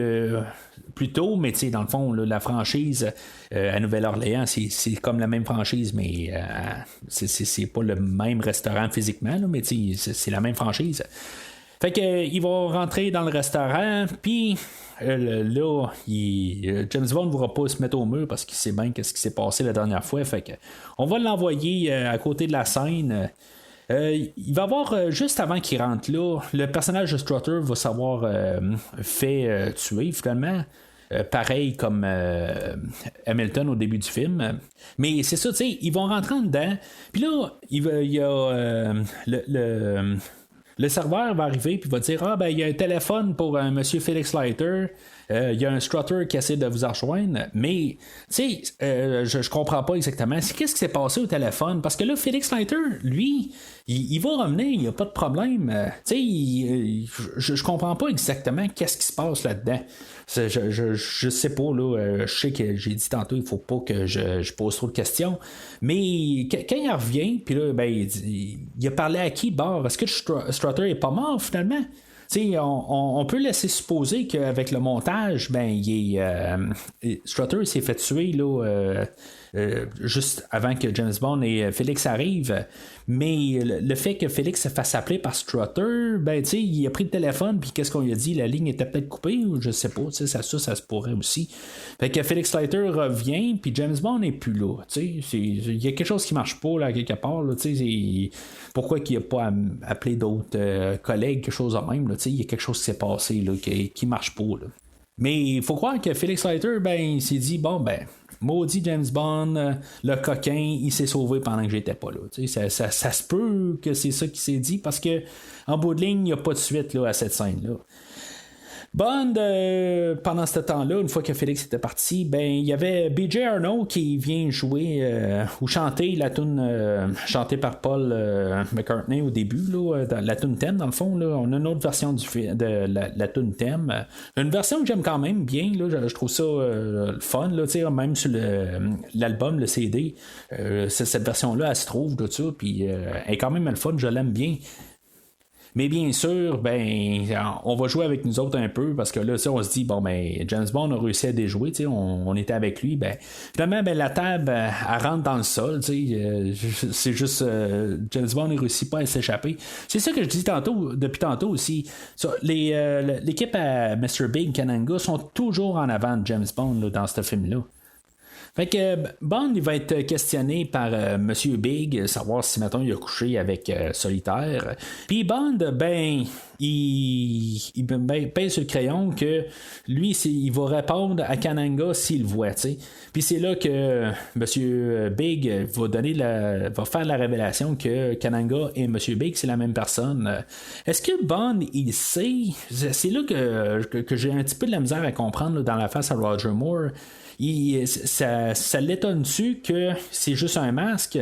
plus tôt, mais dans le fond, là, la franchise à Nouvelle-Orléans, c'est comme la même franchise, mais c'est pas le même restaurant physiquement, là, mais c'est la même franchise. Fait que ils vont rentrer dans le restaurant, puis là, James Bond ne voudra pas se mettre au mur parce qu'il sait bien qu'est-ce qui s'est passé la dernière fois. Fait que on va l'envoyer à côté de la scène. Il va avoir, juste avant qu'il rentre là, le personnage de Strutter va s'avoir fait tuer finalement. Pareil comme Hamilton au début du film. Mais c'est ça, tu sais, ils vont rentrer en dedans. Puis là, il y a le serveur va arriver puis va dire il y a un téléphone pour monsieur Felix Leiter. Il y a un Strutter qui essaie de vous rejoindre, mais tu sais, je comprends pas exactement qu'est-ce qui s'est passé au téléphone, parce que là Felix Leiter, lui, il va revenir, il n'y a pas de problème. Tu sais, je comprends pas exactement qu'est-ce qui se passe là-dedans. Je sais pas, là, je sais que j'ai dit tantôt, il faut pas que je pose trop de questions, mais quand il revient, puis là, il a parlé à qui bord? Est-ce que Strutter est pas mort finalement? On peut laisser supposer qu'avec le montage, Strutter s'est fait tuer là, juste avant que James Bond et Félix arrivent. Mais le fait que Félix se fasse appeler par Strutter, ben tu sais, il a pris le téléphone, puis qu'est-ce qu'on lui a dit? La ligne était peut-être coupée, ou je sais pas, tu sais, ça se pourrait aussi. Fait que Felix Leiter revient, puis James Bond n'est plus là, tu sais, il y a quelque chose qui marche pas, là, quelque part, là, tu sais, pourquoi qu'il n'a pas appelé d'autres collègues, quelque chose de même, là, tu sais, il y a quelque chose qui s'est passé, là, qui marche pas, là. Mais il faut croire que Felix Leiter, ben, il s'est dit, bon, ben, maudit James Bond, le coquin, il s'est sauvé pendant que j'étais pas là. Ça se peut que c'est ça qu'il s'est dit, parce que en bout de ligne, il n'y a pas de suite là, à cette scène-là. Bond, pendant ce temps-là, une fois que Félix était parti, ben il y avait B.J. Arnaud qui vient jouer ou chanter la tune chantée par Paul McCartney au début, là, dans la tune thème, dans le fond. Là, on a une autre version de la tune thème. Une version que j'aime quand même bien, là, je trouve ça fun, là, même sur l'album, le CD. Cette version-là, elle se trouve, tout ça, puis elle est quand même le fun, je l'aime bien. Mais bien sûr, ben, on va jouer avec nous autres un peu, parce que là, on se dit, bon, ben, James Bond a réussi à déjouer, on était avec lui, ben, finalement, ben, la table, elle rentre dans le sol, c'est juste, James Bond ne réussit pas à s'échapper. C'est ça que je dis depuis tantôt aussi. L'équipe à Mr. Big Kananga sont toujours en avant de James Bond là, dans ce film-là. Fait que Bond, il va être questionné par Monsieur Big, savoir si, mettons, il a couché avec Solitaire. Puis Bond, ben, il pèse sur le crayon que lui, il va répondre à Kananga s'il le voit, tu sais. Puis c'est là que Monsieur Big va faire la révélation que Kananga et Monsieur Big, c'est la même personne. Est-ce que Bond, il sait? C'est là que j'ai un petit peu de la misère à comprendre là, dans la face à Roger Moore. Ça l'étonne-tu que c'est juste un masque?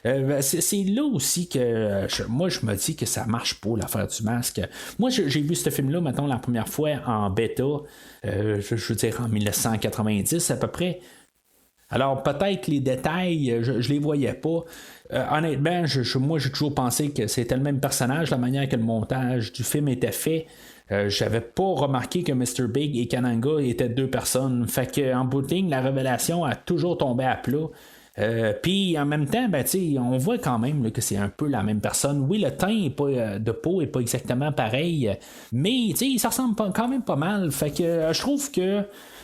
C'est là aussi que moi je me dis que ça marche pas l'affaire du masque. Moi j'ai vu ce film-là maintenant la première fois en bêta, je veux dire en 1990 à peu près. Alors peut-être les détails, je les voyais pas. Honnêtement, moi j'ai toujours pensé que c'était le même personnage, la manière que le montage du film était fait. J'avais pas remarqué que Mr. Big et Kananga étaient deux personnes. Fait qu'en bout de ligne, la révélation a toujours tombé à plat. Puis en même temps, ben, on voit quand même là, que c'est un peu la même personne. Oui, le teint de peau est pas exactement pareil, mais ça ressemble quand même pas mal. Fait que je trouve que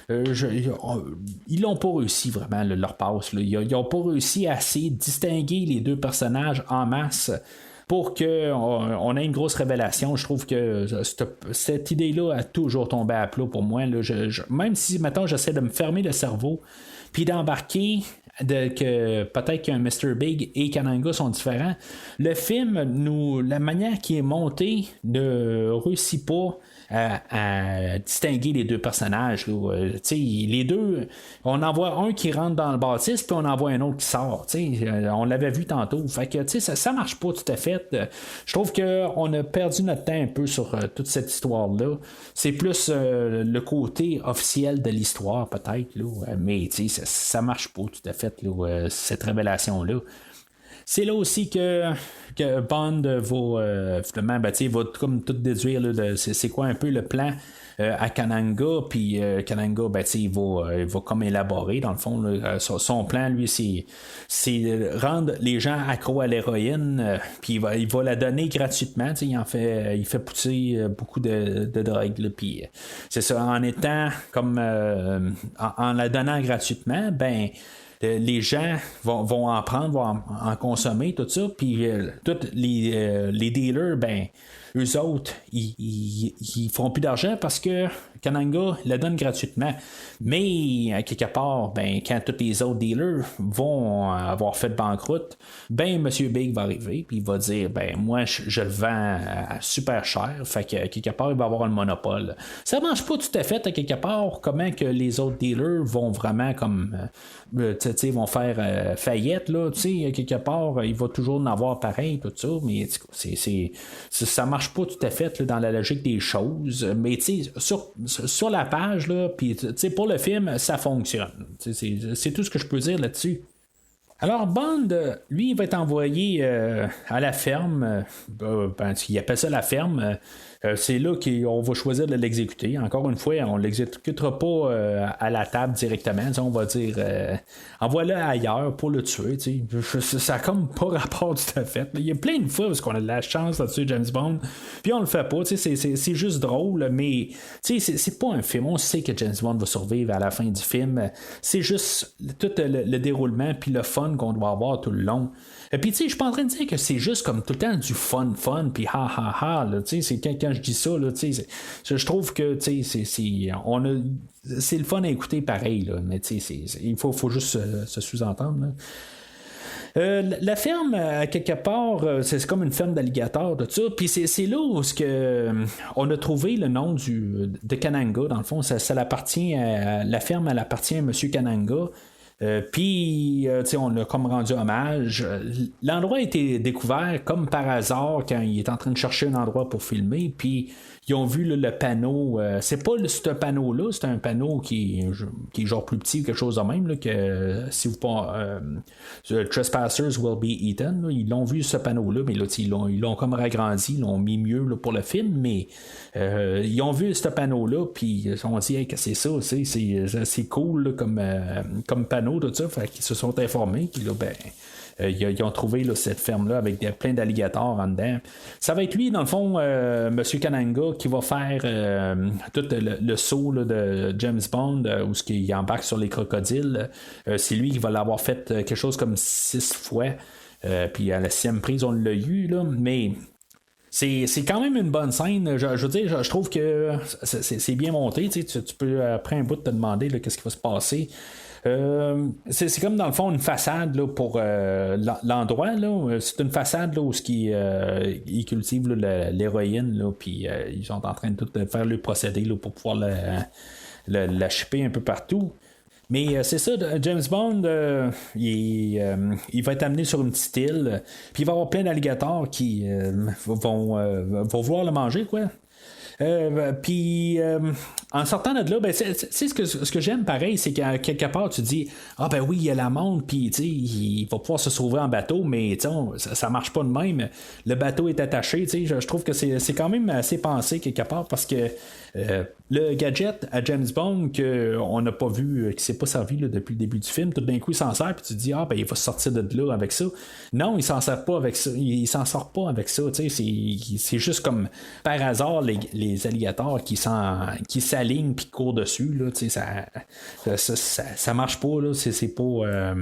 ils l'ont pas réussi vraiment leur passe. Là. Ils n'ont pas réussi à assez distinguer les deux personnages en masse pour qu'on ait une grosse révélation. Je trouve que cette idée-là a toujours tombé à plat pour moi. Là. Même si maintenant j'essaie de me fermer le cerveau puis d'embarquer que peut-être qu'un Mr. Big et Kananga sont différents, le film, la manière qui est montée ne réussit pas à distinguer les deux personnages. Les deux, on en voit un qui rentre dans le bâtisse, puis on en voit un autre qui sort. On l'avait vu tantôt. Fait que ça marche pas tout à fait. Je trouve qu'on a perdu notre temps un peu sur toute cette histoire-là. C'est plus le côté officiel de l'histoire, peut-être, là, mais ça marche pas tout à fait, là, cette révélation-là. C'est là aussi que Bond va finalement va comme tout déduire là, c'est quoi un peu le plan à Kananga, puis Kananga il va comme élaborer dans le fond là, son plan lui c'est rendre les gens accros à l'héroïne, puis il va la donner gratuitement, il fait pousser beaucoup de drogue, puis c'est ça, en étant comme en la donnant gratuitement, ben les gens vont en prendre, vont en consommer, tout ça, puis tous les dealers, ben eux autres, ils feront plus d'argent parce que Kananga la donne gratuitement. Mais, à quelque part, ben, quand tous les autres dealers vont avoir fait banqueroute, ben, M. Big va arriver, puis il va dire, ben, moi, je le vends à super cher, fait que, quelque part, il va avoir le monopole. Ça marche pas tout à fait, à quelque part, comment que les autres dealers vont vraiment, comme, vont faire faillite, là, à quelque part, il va toujours en avoir pareil, tout ça, mais ça marche pas tout à fait là, dans la logique des choses, mais sur la page là, puis pour le film ça fonctionne, c'est tout ce que je peux dire là-dessus. Alors Bond, lui, il va être envoyé à la ferme, il appelle ça la ferme, c'est là qu'on va choisir de l'exécuter. Encore une fois, on ne l'exécutera pas à la table directement. On va dire envoie-le ailleurs pour le tuer. Ça n'a comme pas rapport tout à fait. Il y a plein de fois parce qu'on a de la chance de tuer James Bond, puis on le fait pas. C'est juste drôle, mais c'est pas un film. On sait que James Bond va survivre à la fin du film. C'est juste tout le déroulement puis le fun qu'on doit avoir tout le long. Et puis, je suis pas en train de dire que c'est juste comme tout le temps du fun, puis ha ha ha. C'est quand je dis ça, là, je trouve que c'est le fun à écouter pareil, là, mais il faut juste se sous-entendre. La ferme, à quelque part, c'est comme une ferme d'alligators, tout ça. Puis c'est là où on a trouvé le nom de Kananga. Dans le fond, ça l'appartient la ferme, elle appartient à M. Kananga. Puis, on l'a comme rendu hommage. L'endroit a été découvert comme par hasard quand il est en train de chercher un endroit pour filmer. Puis, ils ont vu là, le panneau. C'est pas ce panneau-là, c'est un panneau qui est genre plus petit ou quelque chose de même. Là, que si vous pas. Trespassers will be eaten. Là, ils l'ont vu ce panneau-là, mais là, ils l'ont comme ragrandi, ils l'ont mis mieux là, pour le film. Mais ils ont vu ce panneau-là, puis ils ont dit hey, que c'est ça, c'est cool là, comme panneau. Tout ça, fait qu'ils se sont informés qu'ils ils ont trouvé là, cette ferme-là avec plein d'alligators en dedans. Ça va être lui, dans le fond, M. Kananga, qui va faire tout le saut là, de James Bond, où il embarque sur les crocodiles. C'est lui qui va l'avoir fait quelque chose comme 6 fois. Puis à la 6e prise, on l'a eu, là, mais... C'est quand même une bonne scène. Je veux dire, je trouve que c'est bien monté. Tu peux, après un bout, te demander là, qu'est-ce qui va se passer. C'est comme dans le fond une façade là, pour l'endroit. Là. C'est une façade là, où ils cultivent là, l'héroïne, puis ils sont en train de tout faire le procédé là, pour pouvoir la shipper un peu partout. Mais c'est ça, James Bond, il va être amené sur une petite île, puis il va y avoir plein d'alligators qui vont vouloir le manger, quoi. Puis en sortant de là, ben, c'est ce que j'aime pareil, c'est qu'à quelque part tu dis ah ben oui il y a la montre, puis il va pouvoir se sauver en bateau, mais ça marche pas de même. Le bateau est attaché, je trouve que c'est quand même assez pensé quelque part, parce que le gadget à James Bond qu'on n'a pas vu, qui s'est pas servi là, depuis le début du film, tout d'un coup il s'en sert, puis tu te dis ah ben il va sortir de là avec ça. Non, il s'en sert pas avec ça, il s'en sort pas avec ça, c'est juste comme par hasard les alligators qui s'alignent puis courent dessus là, ça marche pas là, c'est pas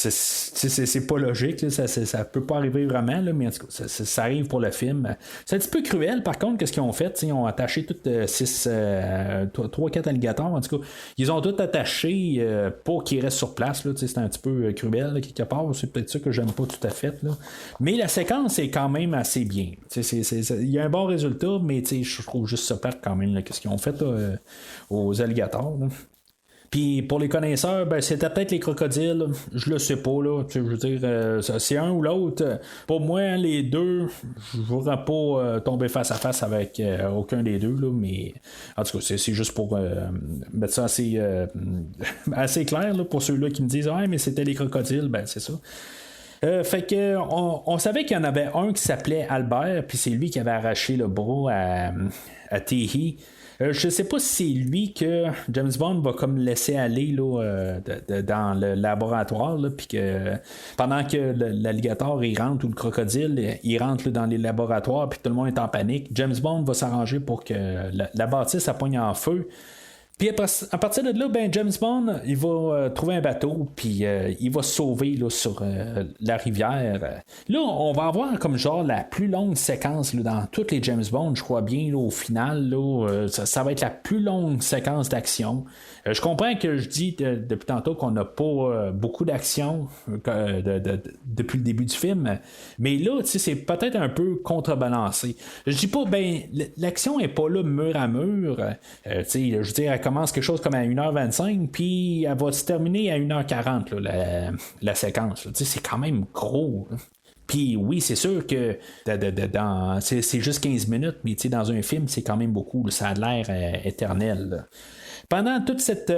c'est pas logique là, ça peut pas arriver vraiment là, mais en tout cas ça arrive pour le film. C'est un petit peu cruel par contre qu'est-ce qu'ils ont fait, ils ont attaché toutes 3-4 alligators en tout cas, ils ont tout attaché pour qu'ils restent sur place là, c'est un petit peu cruel là, quelque part, c'est peut-être ça que j'aime pas tout à fait là. Mais la séquence est quand même assez bien, il y a un bon résultat, mais je trouve juste ça plate quand même là, qu'est-ce qu'ils ont fait là, aux alligators là. Puis pour les connaisseurs, ben c'était peut-être les crocodiles, je le sais pas là, je veux dire c'est un ou l'autre. Pour moi les deux, je voudrais pas tomber face à face avec aucun des deux là, mais en tout cas c'est juste pour mettre ça assez clair là, pour ceux-là qui me disent ah mais c'était les crocodiles, ben c'est ça. Fait que on savait qu'il y en avait un qui s'appelait Albert, puis c'est lui qui avait arraché le bras à Teehee. Je sais pas si c'est lui que James Bond va comme laisser aller là, dans le laboratoire, puis que pendant que l'alligator il rentre ou le crocodile il rentre là, dans les laboratoires, puis tout le monde est en panique, James Bond va s'arranger pour que la bâtisse ça pogne en feu. Puis à partir de là, ben James Bond, il va trouver un bateau, puis il va se sauver là, sur la rivière. Là, on va avoir comme genre la plus longue séquence là, dans toutes les James Bond, je crois bien, là, au final, là, ça va être la plus longue séquence d'action. Je comprends que je dis depuis tantôt qu'on n'a pas beaucoup d'action depuis le début du film, mais là, c'est peut-être un peu contrebalancé. Je dis pas, ben, l'action est pas là mur à mur. Je veux dire, elle commence quelque chose comme à 1h25, puis elle va se terminer à 1h40, là, la séquence. C'est quand même gros. Puis oui, c'est sûr que c'est juste 15 minutes, mais dans un film, c'est quand même beaucoup. Là, ça a l'air éternel. Là. Pendant toute cette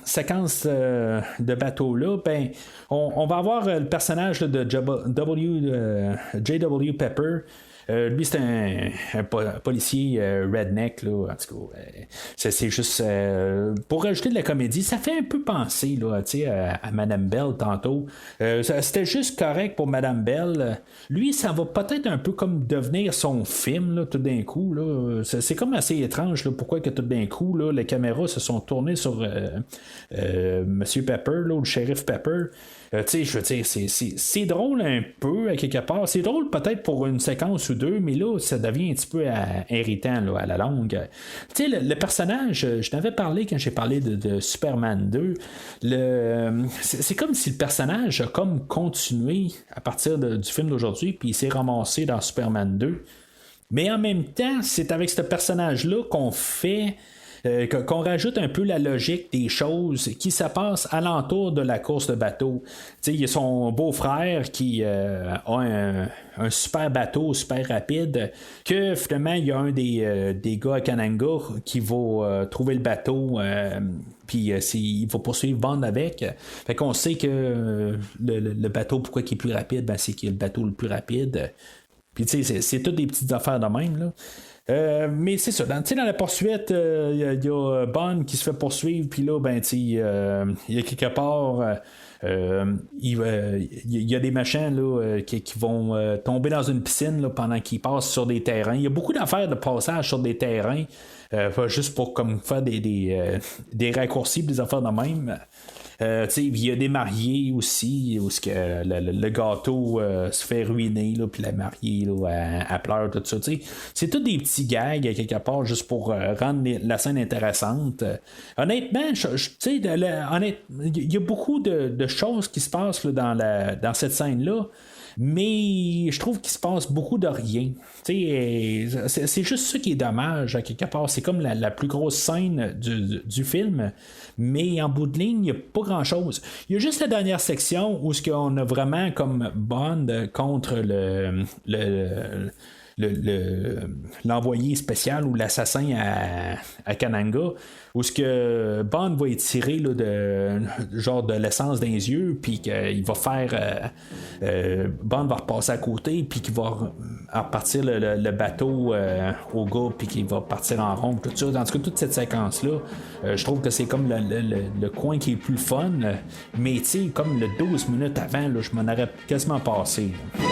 séquence de bateau-là, ben, on va avoir le personnage là, de J.W. Pepper. Lui, c'est un policier redneck, là, en tout cas. C'est juste pour rajouter de la comédie, ça fait un peu penser là, à Madame Bell tantôt. C'était juste correct pour Madame Bell. Lui, ça va peut-être un peu comme devenir son film là, tout d'un coup. Là. C'est comme assez étrange là, pourquoi que tout d'un coup, là, les caméras se sont tournées sur Monsieur Pepper, là, ou le shérif Pepper. Je veux dire, c'est drôle un peu à quelque part. C'est drôle peut-être pour une séquence ou deux, mais là, ça devient un petit peu irritant là, à la longue. Le personnage, je t'avais parlé quand j'ai parlé de Superman 2. C'est comme si le personnage a comme continué à partir du film d'aujourd'hui, puis il s'est ramassé dans Superman 2. Mais en même temps, c'est avec ce personnage-là qu'on fait. Qu'on rajoute un peu la logique des choses qui se passent alentour de la course de bateau. Il y a son beau-frère qui a un super bateau, super rapide, que finalement, il y a un des gars à Kananga qui va trouver le bateau. Puis il va poursuivre Bond avec. Fait qu'on sait que le bateau, pourquoi il est plus rapide, ben, c'est qu'il est le bateau le plus rapide. Puis tu sais, c'est toutes des petites affaires de même, là. Mais c'est ça, dans la poursuite, il y a Bond qui se fait poursuivre, puis là, ben, il y a quelque part, il y a des machins là, qui vont tomber dans une piscine là, pendant qu'ils passent sur des terrains. Il y a beaucoup d'affaires de passage sur des terrains, juste pour comme faire des raccourcis, des affaires de même. Il y a des mariés aussi où le gâteau se fait ruiner, puis la mariée là, elle pleure, tout ça. C'est tous des petits gags quelque part juste pour rendre la scène intéressante. Honnêtement, il y a beaucoup de choses qui se passent là, dans cette scène-là. Mais je trouve qu'il se passe beaucoup de rien. C'est juste ça qui est dommage à quelque part. C'est comme la plus grosse scène du film, mais en bout de ligne, il n'y a pas grand-chose. Il y a juste la dernière section où on a vraiment comme Bond contre l'envoyé spécial ou l'assassin à Kananga, où ce que Bond va étirer là, de l'essence dans les yeux, puis qu'il va faire Bond va repasser à côté, puis qu'il va repartir le bateau au gars, puis qu'il va partir en rond, tout ça. En tout cas, toute cette séquence là, je trouve que c'est comme le coin qui est plus fun, mais tu sais, comme le 12 minutes avant là, je m'en aurais quasiment passé là.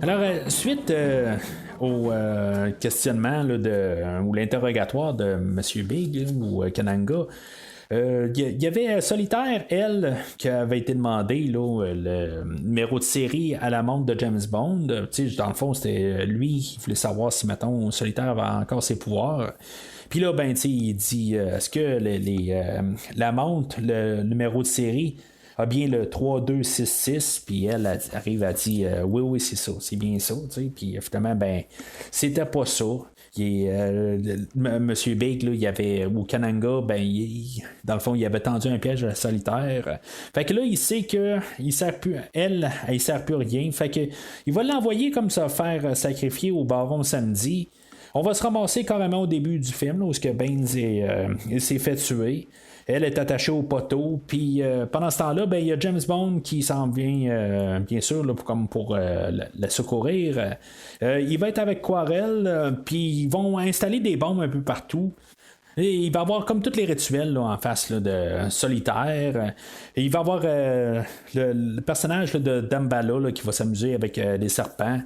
Alors, suite au questionnement là, ou l'interrogatoire de M. Big là, ou Kananga, il y avait Solitaire, elle, qui avait été demandé là, le numéro de série à la montre de James Bond. Dans le fond, c'était lui qui voulait savoir si, mettons, Solitaire avait encore ses pouvoirs. Puis là, ben, il dit est-ce que la montre, le numéro de série, a bien le 3266, puis elle arrive à dire oui, c'est ça, c'est bien ça, puis finalement, ben, c'était pas ça. Monsieur Big, là, il avait, ou Kananga, ben, dans le fond, il avait tendu un piège à la Solitaire. Fait que là, il sait que il sert plus, elle sert plus rien. Fait que il va l'envoyer comme ça, faire sacrifier au baron samedi. On va se ramasser carrément au début du film, là, où Baines il s'est fait tuer. Elle est attachée au poteau, puis pendant ce temps-là, ben, il y a James Bond qui s'en vient, bien sûr, là, pour la secourir. Il va être avec Quarel, puis ils vont installer des bombes un peu partout. Et il va avoir comme tous les rituels là, en face là, de Solitaire. Et il va avoir le personnage là, de Damballa là, qui va s'amuser avec des serpents.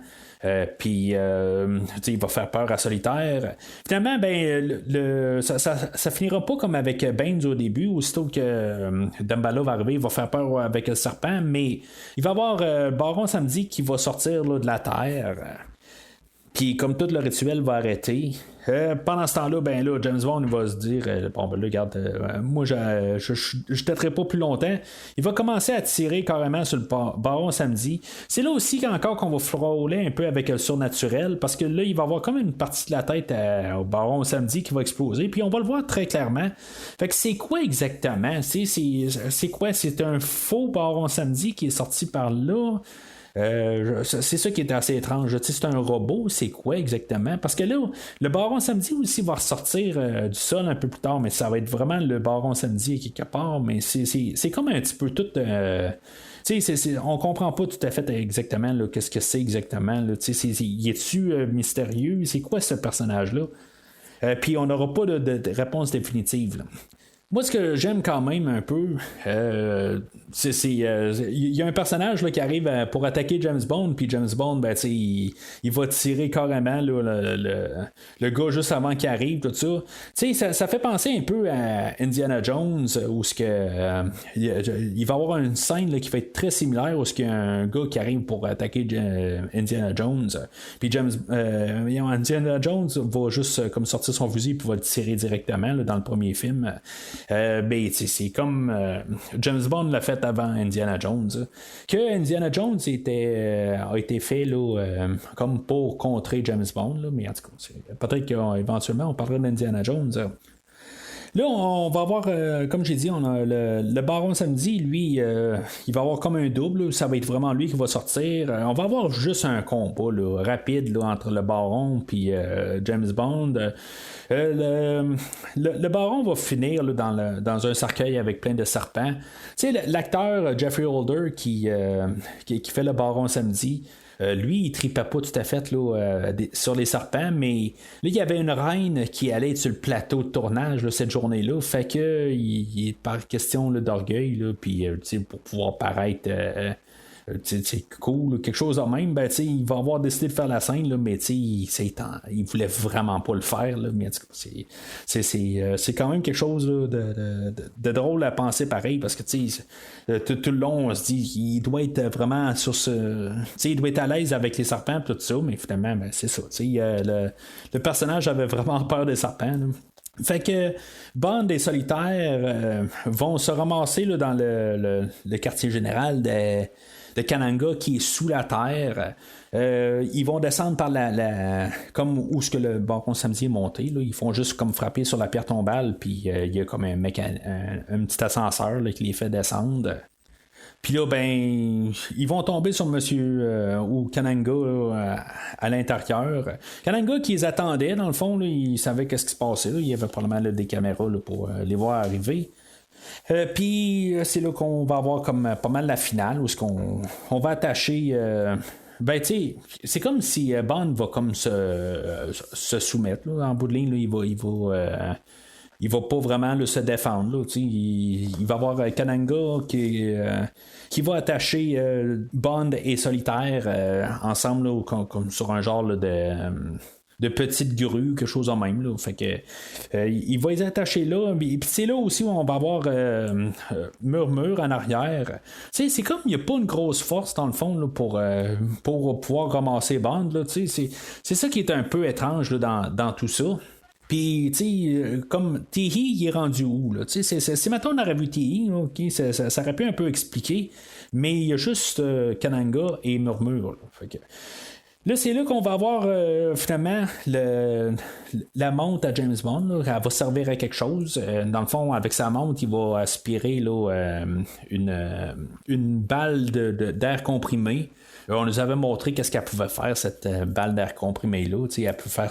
Puis il va faire peur à Solitaire. Finalement, ben ça finira pas comme avec Baines au début. Aussitôt que Damballa va arriver, il va faire peur avec le serpent, mais il va y avoir Baron Samedi qui va sortir là, de la terre. Puis comme tout le rituel va arrêter, pendant ce temps-là, ben là, James Bond va se dire bon ben là, regarde, moi je t'aiderai pas plus longtemps. Il va commencer à tirer carrément sur le baron samedi. C'est là aussi encore qu'on va frôler un peu avec le surnaturel, parce que là, il va avoir comme une partie de la tête au baron samedi qui va exploser, puis on va le voir très clairement. Fait que c'est quoi exactement? C'est quoi? C'est un faux baron samedi qui est sorti par là? C'est ça qui est assez étrange. C'est un robot, c'est quoi exactement? Parce que là, le baron samedi aussi va ressortir du sol un peu plus tard, mais ça va être vraiment le baron samedi quelque part, mais c'est comme un petit peu tout. On comprend pas tout à fait exactement là, qu'est-ce que c'est exactement. Là, y est-tu mystérieux? C'est quoi ce personnage-là? Puis on n'aura pas de réponse définitive. Là. Moi, ce que j'aime quand même un peu, il y a un personnage là, qui arrive pour attaquer James Bond, puis James Bond, ben, il va tirer carrément là, le gars juste avant qu'il arrive, tout ça. Ça fait penser un peu à Indiana Jones, où il va y avoir une scène là, qui va être très similaire, où il y a un gars qui arrive pour attaquer Indiana Jones, puis Indiana Jones va juste comme sortir son fusil, puis va le tirer directement là, dans le premier film. C'est comme James Bond l'a fait avant Indiana Jones. Que Indiana Jones a été fait là, comme pour contrer James Bond, là, mais en tout cas, peut-être qu'éventuellement on parlera d'Indiana Jones. Là, on va avoir, comme j'ai dit, on a le baron samedi, lui, il va avoir comme un double, là, ça va être vraiment lui qui va sortir. On va avoir juste un combat là, rapide là, entre le baron et James Bond. Le baron va finir là, dans un cercueil avec plein de serpents. Tu sais, l'acteur Jeffrey Holder qui fait le baron samedi, lui, il tripait pas tout à fait là, sur les serpents, mais là, il y avait une reine qui allait être sur le plateau de tournage là, cette journée-là. Fait que il est par question là, d'orgueil, puis pour pouvoir paraître. C'est cool, quelque chose de même, ben, il va avoir décidé de faire la scène, là, mais il voulait vraiment pas le faire, là, mais c'est quand même quelque chose là, de drôle à penser pareil, parce que tout le long on se dit il doit être vraiment sur il doit être à l'aise avec les serpents tout ça, mais finalement ben, c'est ça, le personnage avait vraiment peur des serpents là. Fait que Bond et Solitaire vont se ramasser là, dans le quartier général de Kananga qui est sous la terre. Ils vont descendre par comme où ce que le baron samedi est monté. Là. Ils font juste comme frapper sur la pierre tombale, puis il y a comme un petit ascenseur là, qui les fait descendre. Puis là, ben, ils vont tomber sur Monsieur ou Kananga à l'intérieur. Kananga qui les attendait, dans le fond, là, il savait qu'est-ce qui se passait. Là. Il y avait probablement là, des caméras là, pour les voir arriver. Puis c'est là qu'on va avoir comme pas mal la finale, où on va attacher. Ben, tu sais, c'est comme si Bond va comme se soumettre. Là, en bout de ligne, là, il va pas vraiment là, se défendre. Là, il va y avoir Kananga qui va attacher Bond et Solitaire ensemble là, comme sur un genre là, de petite grue, quelque chose en même. Là. Fait que il va les attacher là. Puis c'est là aussi où on va avoir Murmure en arrière. T'sais, c'est comme il n'y a pas une grosse force dans le fond là, pour pouvoir ramasser Bond. Là, c'est ça qui est un peu étrange là, dans tout ça. Puis, tu sais, comme Teehee, il est rendu où, là? Tu sais, si maintenant on aurait vu Teehee, okay, ça aurait pu un peu expliquer, mais il y a juste Kananga et Murmure, là. Fait que... Là, c'est là qu'on va avoir finalement la montre à James Bond. Là. Elle va servir à quelque chose. Dans le fond, avec sa montre, il va aspirer là, une balle d'air comprimé. On nous avait montré qu'est-ce qu'elle pouvait faire, cette balle d'air comprimé-là. Elle peut faire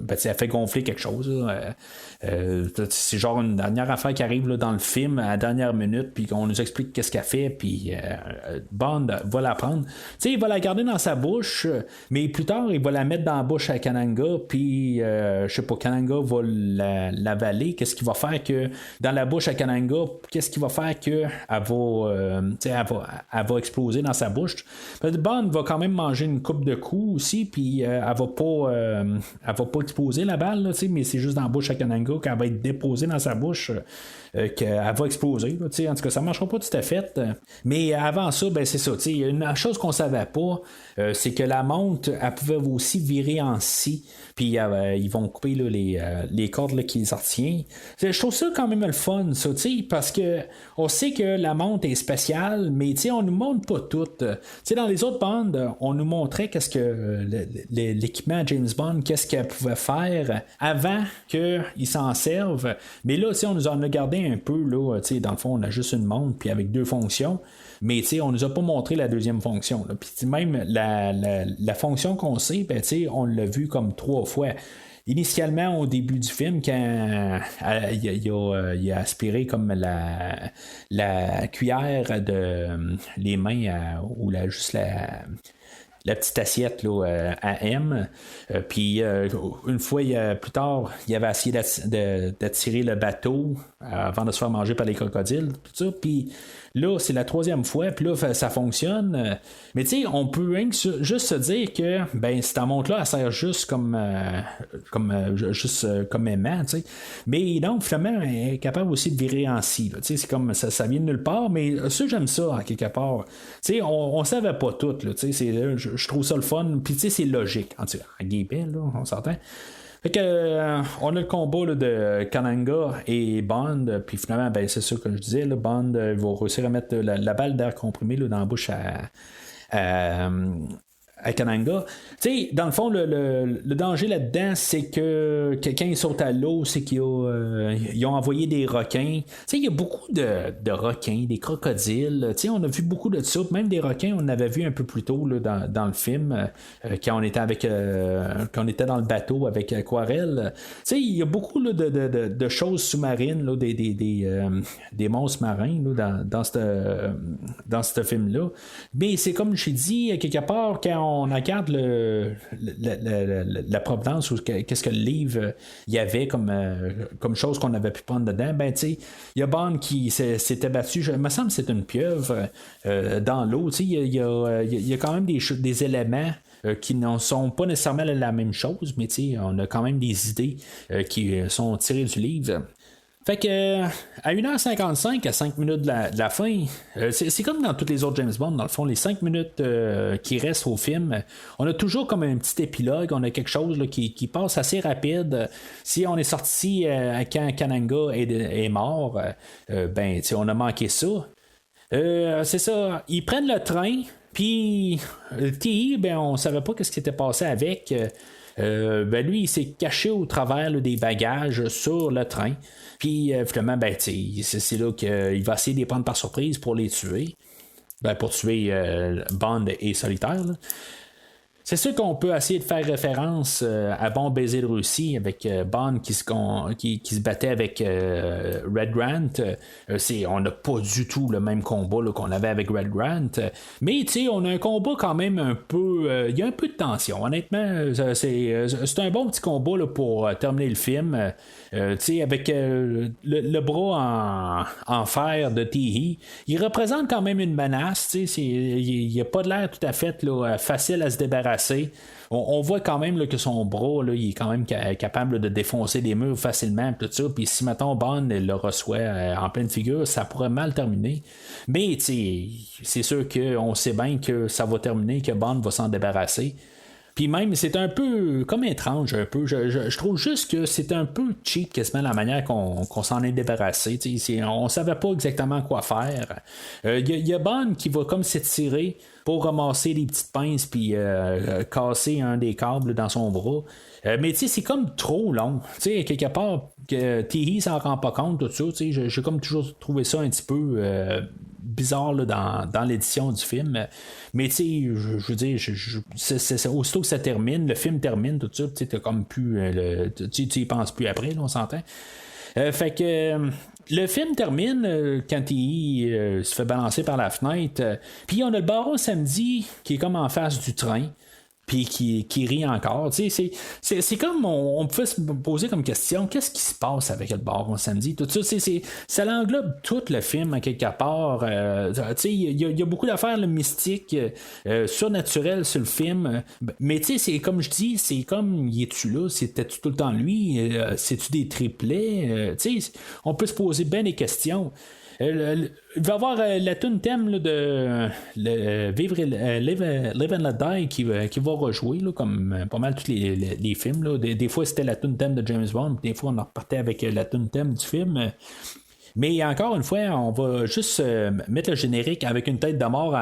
elle fait gonfler quelque chose. C'est genre une dernière affaire qui arrive là, dans le film à la dernière minute, puis qu'on nous explique qu'est-ce qu'elle fait, puis Bond va la prendre. Il va la garder dans sa bouche, mais plus tard, il va la mettre dans la bouche à Kananga, puis je sais pas, Kananga va l'avaler. Qu'est-ce qu'il va faire que dans la bouche à Kananga, qu'est-ce qu'il va faire que elle va exploser dans sa bouche? Bond Bond va quand même manger une coupe de coups aussi, puis elle va pas exploser la balle, là, mais c'est juste dans la bouche à Kananga qu'elle va être déposée dans sa bouche. Qu'elle va exploser. Là, en tout cas, ça ne marchera pas tout à fait. Mais avant ça, ben, c'est ça. Une chose qu'on ne savait pas, c'est que la montre, elle pouvait aussi virer en scie. Puis ils vont couper là, les cordes là, qui les retiennent. Je trouve ça quand même le fun, ça, parce que on sait que la montre est spéciale, mais on nous montre pas tout. Dans les autres bandes, on nous montrait qu'est-ce que l'équipement James Bond, qu'est-ce qu'elle pouvait faire avant qu'ils s'en servent. Mais là, on nous en a gardé un peu, là, dans le fond, on a juste une montre puis avec 2 fonctions, mais on nous a pas montré la deuxième fonction. Puis même la fonction qu'on sait, ben, on l'a vu comme 3 fois. Initialement, au début du film, quand il a aspiré comme la cuillère de les mains ou juste la petite assiette là, à M. Puis une fois plus tard, il avait essayé d'attirer le bateau avant de se faire manger par les crocodiles. Tout ça. Puis là, c'est la 3e fois, puis là, ça fonctionne. Mais on peut juste se dire que ben cette montre-là, elle sert juste comme aimant, tu sais. Mais donc, finalement, elle est capable aussi de virer en scie. C'est comme ça vient de nulle part, mais ça, j'aime ça, à quelque part. On savait pas tout, là, je trouve ça le fun, puis c'est logique. En guillemets, là, on s'entend. Fait que on a le combat là, de Kananga et Bond, puis finalement, ben, c'est ça que je disais, là, Bond va réussir à mettre la balle d'air comprimé là, dans la bouche à Kananga. Dans le fond, le danger là-dedans, c'est que quand ils sautent à l'eau, c'est qu'ils ont envoyé des requins. Il y a beaucoup de requins, des crocodiles. On a vu beaucoup de ça. Même des requins, on avait vu un peu plus tôt là, dans le film, quand on était quand on était dans le bateau avec Quarel. Il y a beaucoup là, de choses sous-marines, là, des monstres marins là, dans ce film-là. Mais c'est comme j'ai dit, quelque part, quand on regarde la provenance ou qu'est-ce que le livre il y avait comme chose qu'on avait pu prendre dedans, ben tu sais, il y a Bond qui s'était battu, il me semble que c'est une pieuvre dans l'eau, tu sais, il y a quand même des éléments qui ne sont pas nécessairement la même chose, mais tu sais, on a quand même des idées qui sont tirées du livre. Fait que à 1h55, à 5 minutes de la fin, c'est comme dans tous les autres James Bond, dans le fond, les 5 minutes qui restent au film, on a toujours comme un petit épilogue, on a quelque chose là, qui passe assez rapide. Si on est sorti quand Kananga est mort, ben on a manqué ça. C'est ça, ils prennent le train, puis T.I., ben on savait pas ce qui était passé avec. Ben lui, il s'est caché au travers là, des bagages sur le train. Puis finalement, ben, c'est là qu'il va essayer de les prendre par surprise pour les tuer. Ben, pour tuer Bond et Solitaire. Là. C'est sûr qu'on peut essayer de faire référence à Bon baiser de Russie avec Bond qui se battait avec Red Grant. On n'a pas du tout le même combat là, qu'on avait avec Red Grant. Mais on a un combat quand même un peu... Il y a un peu de tension. Honnêtement, c'est un bon petit combat là, pour terminer le film. Avec le bras en fer de T.I., il représente quand même une menace. Il n'a pas de l'air tout à fait là, facile à se débarrasser. On voit quand même là, que son bras là, il est quand même capable de défoncer des murs facilement, tout ça. Puis si maintenant Bond le reçoit en pleine figure, ça pourrait mal terminer. Mais c'est sûr qu'on sait bien que ça va terminer, que Bond va s'en débarrasser. Puis même, c'est un peu comme étrange, un peu. Je trouve juste que c'est un peu cheap quasiment la manière qu'on s'en est débarrassé. On savait pas exactement quoi faire. Il y a Bond qui va comme s'étirer pour ramasser des petites pinces puis casser un des câbles dans son bras. Mais c'est comme trop long. Quelque part, que T.I. s'en rend pas compte, tout ça. J'ai comme toujours trouvé ça un petit peu... bizarre là, dans l'édition du film, mais je veux dire, c'est aussitôt que ça termine, le film termine, tout ça, t'as comme plus tu y penses plus après, là, on s'entend. Fait que le film termine quand il se fait balancer par la fenêtre, puis on a le baron samedi qui est comme en face du train. puis qui rit encore. C'est comme on peut se poser comme question, qu'est-ce qui se passe avec le baron samedi? Tout ça, ça l'englobe tout le film à quelque part. Il y a beaucoup d'affaires mystiques, surnaturelles sur le film. Mais c'est comme je dis, c'est comme, y es-tu là? C'était-tu tout le temps lui? C'est-tu des triplets? On peut se poser bien des questions. Il va y avoir la tune thème là, de Live and Let Die qui va rejouer là, comme pas mal tous les films. Là. Des fois c'était la tune thème de James Bond, des fois on en repartait avec la tune thème du film. Mais encore une fois, on va juste mettre le générique avec une tête de mort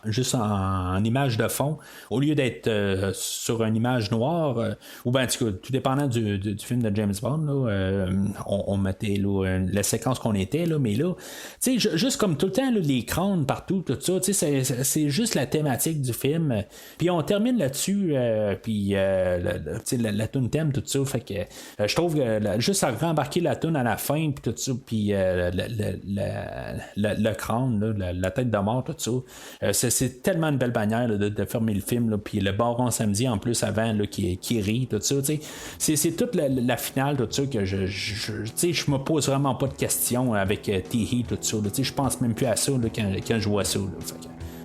juste en image de fond, au lieu d'être sur une image noire, ou bien en tout cas, tout dépendant du film de James Bond, là, on mettait là, la séquence qu'on était, là, mais là, juste comme tout le temps, là, les crânes partout, tout ça, c'est juste la thématique du film. Puis on termine là-dessus, puis la tune thème, tout ça, fait que je trouve que juste à rembarquer la tune à la fin, puis tout ça, puis le crâne, là, la tête de mort, tout ça. C'est tellement une belle manière là, de fermer le film. Là, puis le baron samedi en plus avant là, qui rit, tout ça. C'est toute la finale, tout ça, que je me pose vraiment pas de questions avec Teehee, tout ça. Je pense même plus à ça là, quand je vois ça.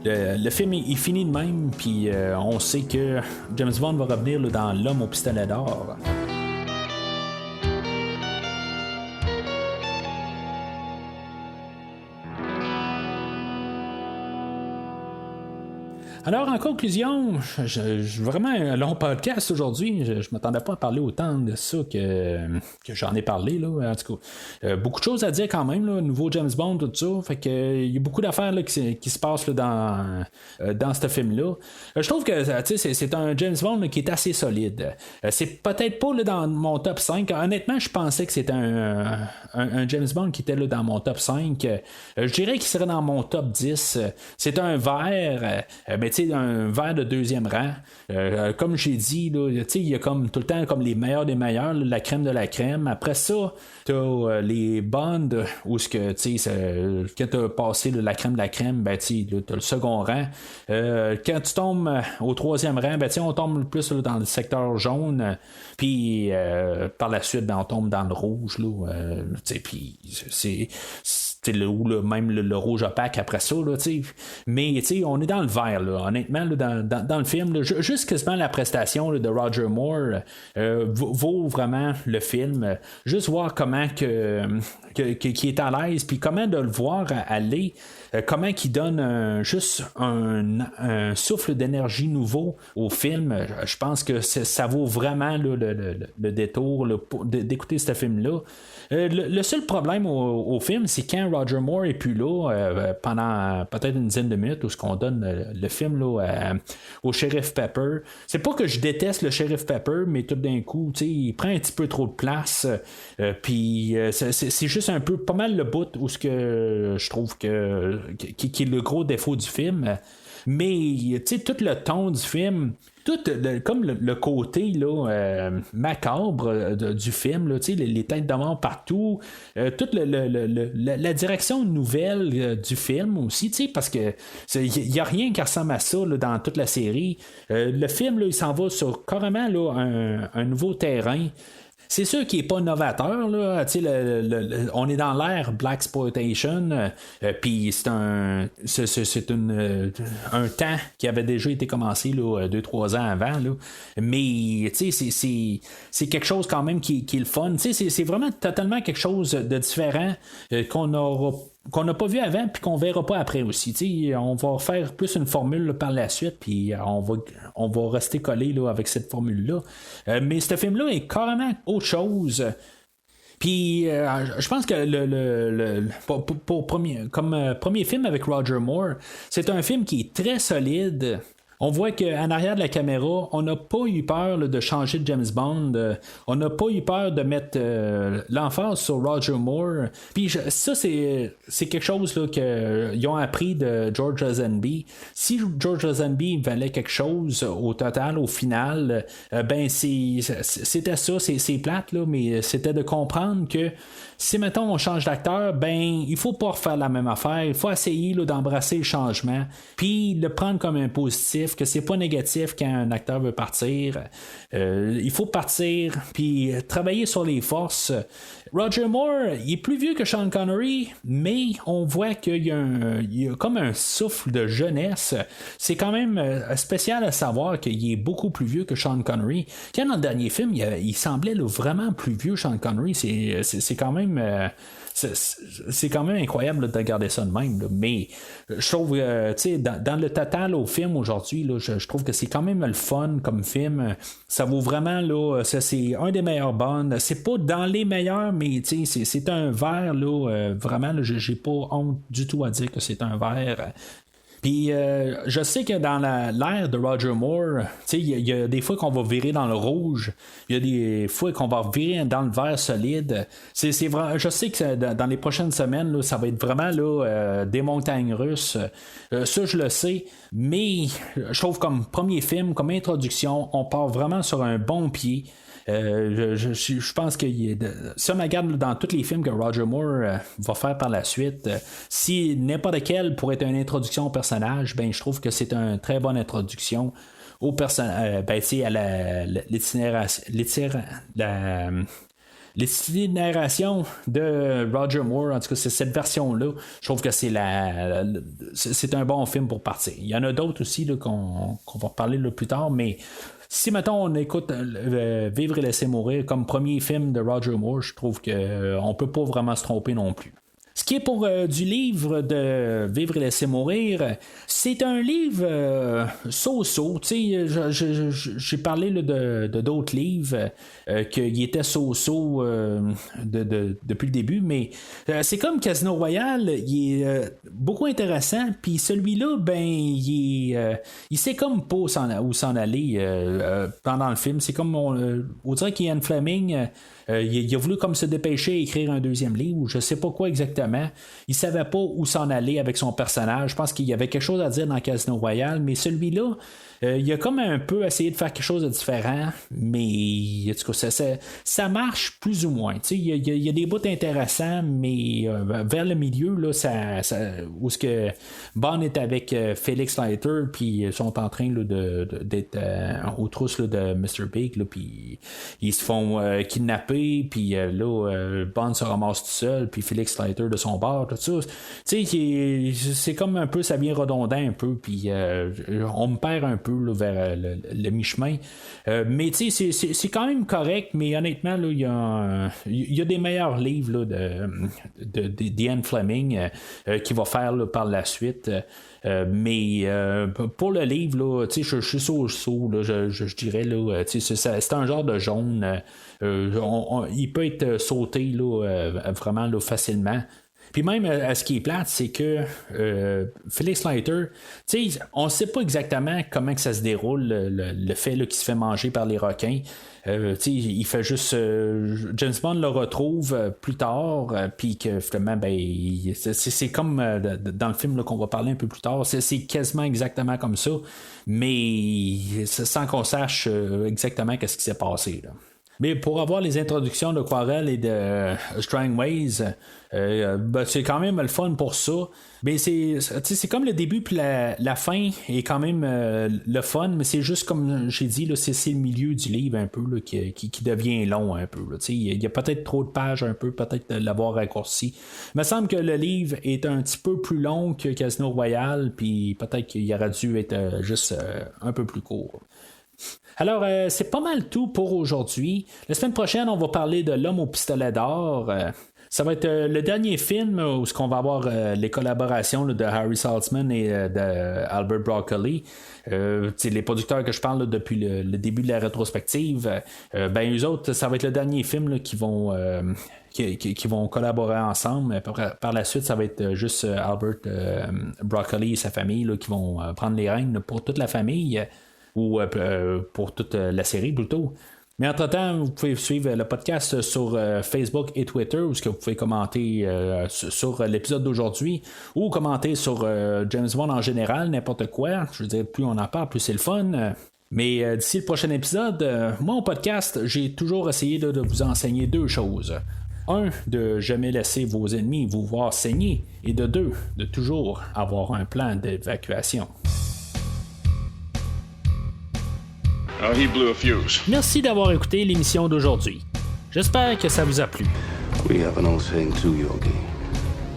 Là, le film il finit de même, puis on sait que James Bond va revenir là, dans L'homme au pistolet d'or. Alors, en conclusion, vraiment un long podcast aujourd'hui. Je m'attendais pas à parler autant de ça que j'en ai parlé. Là. En tout cas, beaucoup de choses à dire quand même. Là, nouveau James Bond, tout ça. Fait que il y a beaucoup d'affaires là, qui se passent là, dans ce film-là. Je trouve que c'est un James Bond là, qui est assez solide. C'est peut-être pas là, dans mon top 5. Honnêtement, je pensais que c'était un James Bond qui était là, dans mon top 5. Je dirais qu'il serait dans mon top 10. C'est un vert. Mais un verre de deuxième rang. Comme j'ai dit, il y a comme tout le temps comme les meilleurs des meilleurs, là, la crème de la crème. Après ça, t'as les Bonds où ce que quand t'as passé là, la crème de la crème, ben t'as le second rang. Quand tu tombes au troisième rang, ben on tombe plus là, dans le secteur jaune. Puis par la suite, ben, on tombe dans le rouge. Puis c'est même le rouge opaque après ça. Là, mais on est dans le vert. Là, honnêtement, là, dans le film, là, juste quasiment la prestation là, de Roger Moore vaut vraiment le film. Juste voir comment qui est à l'aise, puis comment de le voir aller, comment qu'il donne juste un souffle d'énergie nouveau au film. Je pense que ça vaut vraiment là, le détour là, d'écouter ce film-là. Le seul problème au film, c'est quand Roger Moore est plus là pendant peut-être une dizaine de minutes où ce qu'on donne le film là, au Sheriff Pepper. C'est pas que je déteste le Sheriff Pepper, mais tout d'un coup, il prend un petit peu trop de place. Puis c'est juste un peu pas mal le bout où ce que je trouve qui est le gros défaut du film. Mais tout le ton du film, tout comme le côté là, macabre du film, là, les têtes de mort partout, toute la direction nouvelle du film aussi, parce que il n'y a rien qui ressemble à ça là, dans toute la série. Le film là, il s'en va sur carrément là, un nouveau terrain. C'est sûr qu'il n'est pas novateur, là. On est dans l'ère Blaxploitation, puis c'est un temps qui avait déjà été commencé 2-3 ans avant. Là. Mais c'est quelque chose quand même qui est le fun. C'est vraiment totalement quelque chose de différent qu'on n'a pas vu avant puis qu'on verra pas après aussi. On va faire plus une formule là, par la suite puis on va rester collé là, avec cette formule-là. Mais ce film-là est carrément autre chose. Puis je pense que pour premier film avec Roger Moore, c'est un film qui est très solide. On voit qu'en arrière de la caméra, on n'a pas eu peur là, de changer de James Bond. On n'a pas eu peur de mettre l'emphase sur Roger Moore. Puis ça, c'est quelque chose là, qu'ils ont appris de George Lazenby. Si George Lazenby valait quelque chose au total, au final, ben c'était ça, c'est plate, là, mais c'était de comprendre que si, mettons, on change d'acteur, ben il faut pas refaire la même affaire. Il faut essayer là, d'embrasser le changement, puis le prendre comme un positif. positif, que c'est pas négatif quand un acteur veut partir. Il faut partir, puis travailler sur les forces. Roger Moore, il est plus vieux que Sean Connery, mais on voit qu'il y a comme un souffle de jeunesse. C'est quand même spécial à savoir qu'il est beaucoup plus vieux que Sean Connery. Quand dans le dernier film, il semblait là, vraiment plus vieux, Sean Connery. C'est quand même... c'est quand même incroyable là, de regarder ça de même. Là. Mais je trouve, dans le total au film aujourd'hui, là, je trouve que c'est quand même le fun comme film. Ça vaut vraiment, là, c'est un des meilleurs Bonds. C'est pas dans les meilleurs, mais c'est un verre, là, vraiment, là, j'ai pas honte du tout à dire que c'est un verre. Puis je sais que dans l'ère de Roger Moore, il y a des fois qu'on va virer dans le rouge, il y a des fois qu'on va virer dans le vert solide. C'est vrai, je sais que dans les prochaines semaines, là, ça va être vraiment là, des montagnes russes. Ça, je le sais, mais je trouve comme premier film, comme introduction, on part vraiment sur un bon pied. Je pense que si on regarde dans tous les films que Roger Moore va faire par la suite, si n'importe quel pourrait être une introduction au personnage, ben je trouve que c'est une très bonne introduction au personnage, à l'itinérration de Roger Moore. En tout cas, c'est cette version-là. Je trouve que c'est un bon film pour partir. Il y en a d'autres aussi là, qu'on va reparler là, plus tard, mais si, mettons, on écoute Vivre et laisser mourir comme premier film de Roger Moore, je trouve qu'on peut pas vraiment se tromper non plus. Ce qui est pour du livre de Vivre et laisser mourir, c'est un livre so-so. J'ai parlé là, de d'autres livres qui étaient so-so depuis le début, mais c'est comme Casino Royale, il est beaucoup intéressant, puis celui-là, ben, il sait comme pas où s'en aller pendant le film. C'est comme, on dirait qu'Ian Fleming... il a voulu comme se dépêcher et écrire un deuxième livre, je sais pas quoi exactement. Il savait pas où s'en aller avec son personnage. Je pense qu'il y avait quelque chose à dire dans Casino Royale, mais celui-là, il a comme un peu essayé de faire quelque chose de différent, mais en tout cas, ça marche plus ou moins. Il y a des bouts intéressants, mais vers le milieu, là, où ce que Bond est avec Felix Leiter, puis ils sont en train là, d'être aux trousses là, de Mr. Big, puis ils se font kidnapper, puis là, Bond se ramasse tout seul, puis Felix Leiter de son bord, tout ça. C'est comme un peu, ça vient redondant un peu, puis on me perd un peu là, vers le mi-chemin. Mais c'est quand même correct, mais honnêtement, il y a des meilleurs livres là, d'Ian Fleming qui va faire là, par la suite. Mais pour le livre, là, je suis saut, je dirais, là, c'est un genre de jaune. Il peut être sauté là, vraiment là, facilement. Puis même, ce qui est plate, c'est que Felix Leiter, on ne sait pas exactement comment que ça se déroule, le fait là, qu'il se fait manger par les requins. Il fait juste... James Bond le retrouve plus tard, puis que finalement, ben, c'est comme dans le film là, qu'on va parler un peu plus tard, c'est quasiment exactement comme ça, mais sans qu'on sache exactement qu'est-ce qui s'est passé, là. Mais pour avoir les introductions de Quarrel et de Strangways, c'est quand même le fun pour ça. Mais c'est comme le début puis la fin est quand même le fun, mais c'est juste comme j'ai dit, là, c'est le milieu du livre un peu là, qui devient long un peu. Il y a peut-être trop de pages un peu, peut-être de l'avoir raccourci. Il me semble que le livre est un petit peu plus long que Casino Royale, puis peut-être qu'il aurait dû être juste un peu plus court. Alors, c'est pas mal tout pour aujourd'hui. La semaine prochaine, on va parler de L'Homme au pistolet d'or. Ça va être le dernier film où on va avoir les collaborations là, de Harry Saltzman et de Albert Broccoli. Les producteurs que je parle là, depuis le début de la rétrospective, ben eux autres, ça va être le dernier film là, qui vont collaborer ensemble. Par la suite, ça va être juste Albert Broccoli et sa famille là, qui vont prendre les rênes là, pour toute la famille. Ou pour toute la série plutôt. Mais entre-temps, vous pouvez suivre le podcast sur Facebook et Twitter, où vous pouvez commenter sur l'épisode d'aujourd'hui, ou commenter sur James Bond en général, n'importe quoi. Je veux dire, plus on en parle, plus c'est le fun. Mais d'ici le prochain épisode, moi au podcast, j'ai toujours essayé de vous enseigner deux choses. 1, de jamais laisser vos ennemis vous voir saigner. Et de 2, de toujours avoir un plan d'évacuation.
Oh, he blew a fuse.
Merci d'avoir écouté l'émission d'aujourd'hui. J'espère que ça vous a plu.
We have an old saying too, Yogi,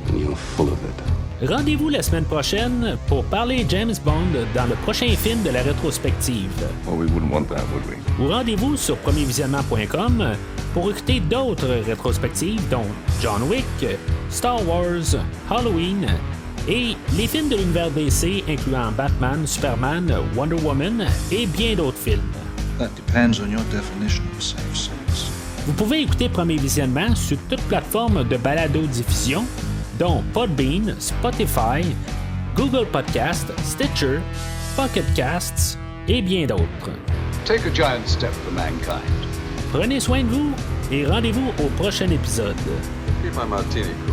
and you're full of it.
Rendez-vous la semaine prochaine pour parler James Bond dans le prochain film de la rétrospective.
Well, we wouldn't want that, would we?
Ou rendez-vous sur premiervisionnement.com pour écouter d'autres rétrospectives dont John Wick, Star Wars, Halloween et les films de l'univers DC incluant Batman, Superman, Wonder Woman et bien d'autres films.
That depends on your definition of safe sex.
Vous pouvez écouter Premier Visionnement sur toute plateforme de balado-diffusion, dont Podbean, Spotify, Google Podcast, Stitcher, Pocket Casts et bien d'autres.
Take a giant step for mankind.
Prenez soin de vous et rendez-vous au prochain épisode.
Keep my martini cool.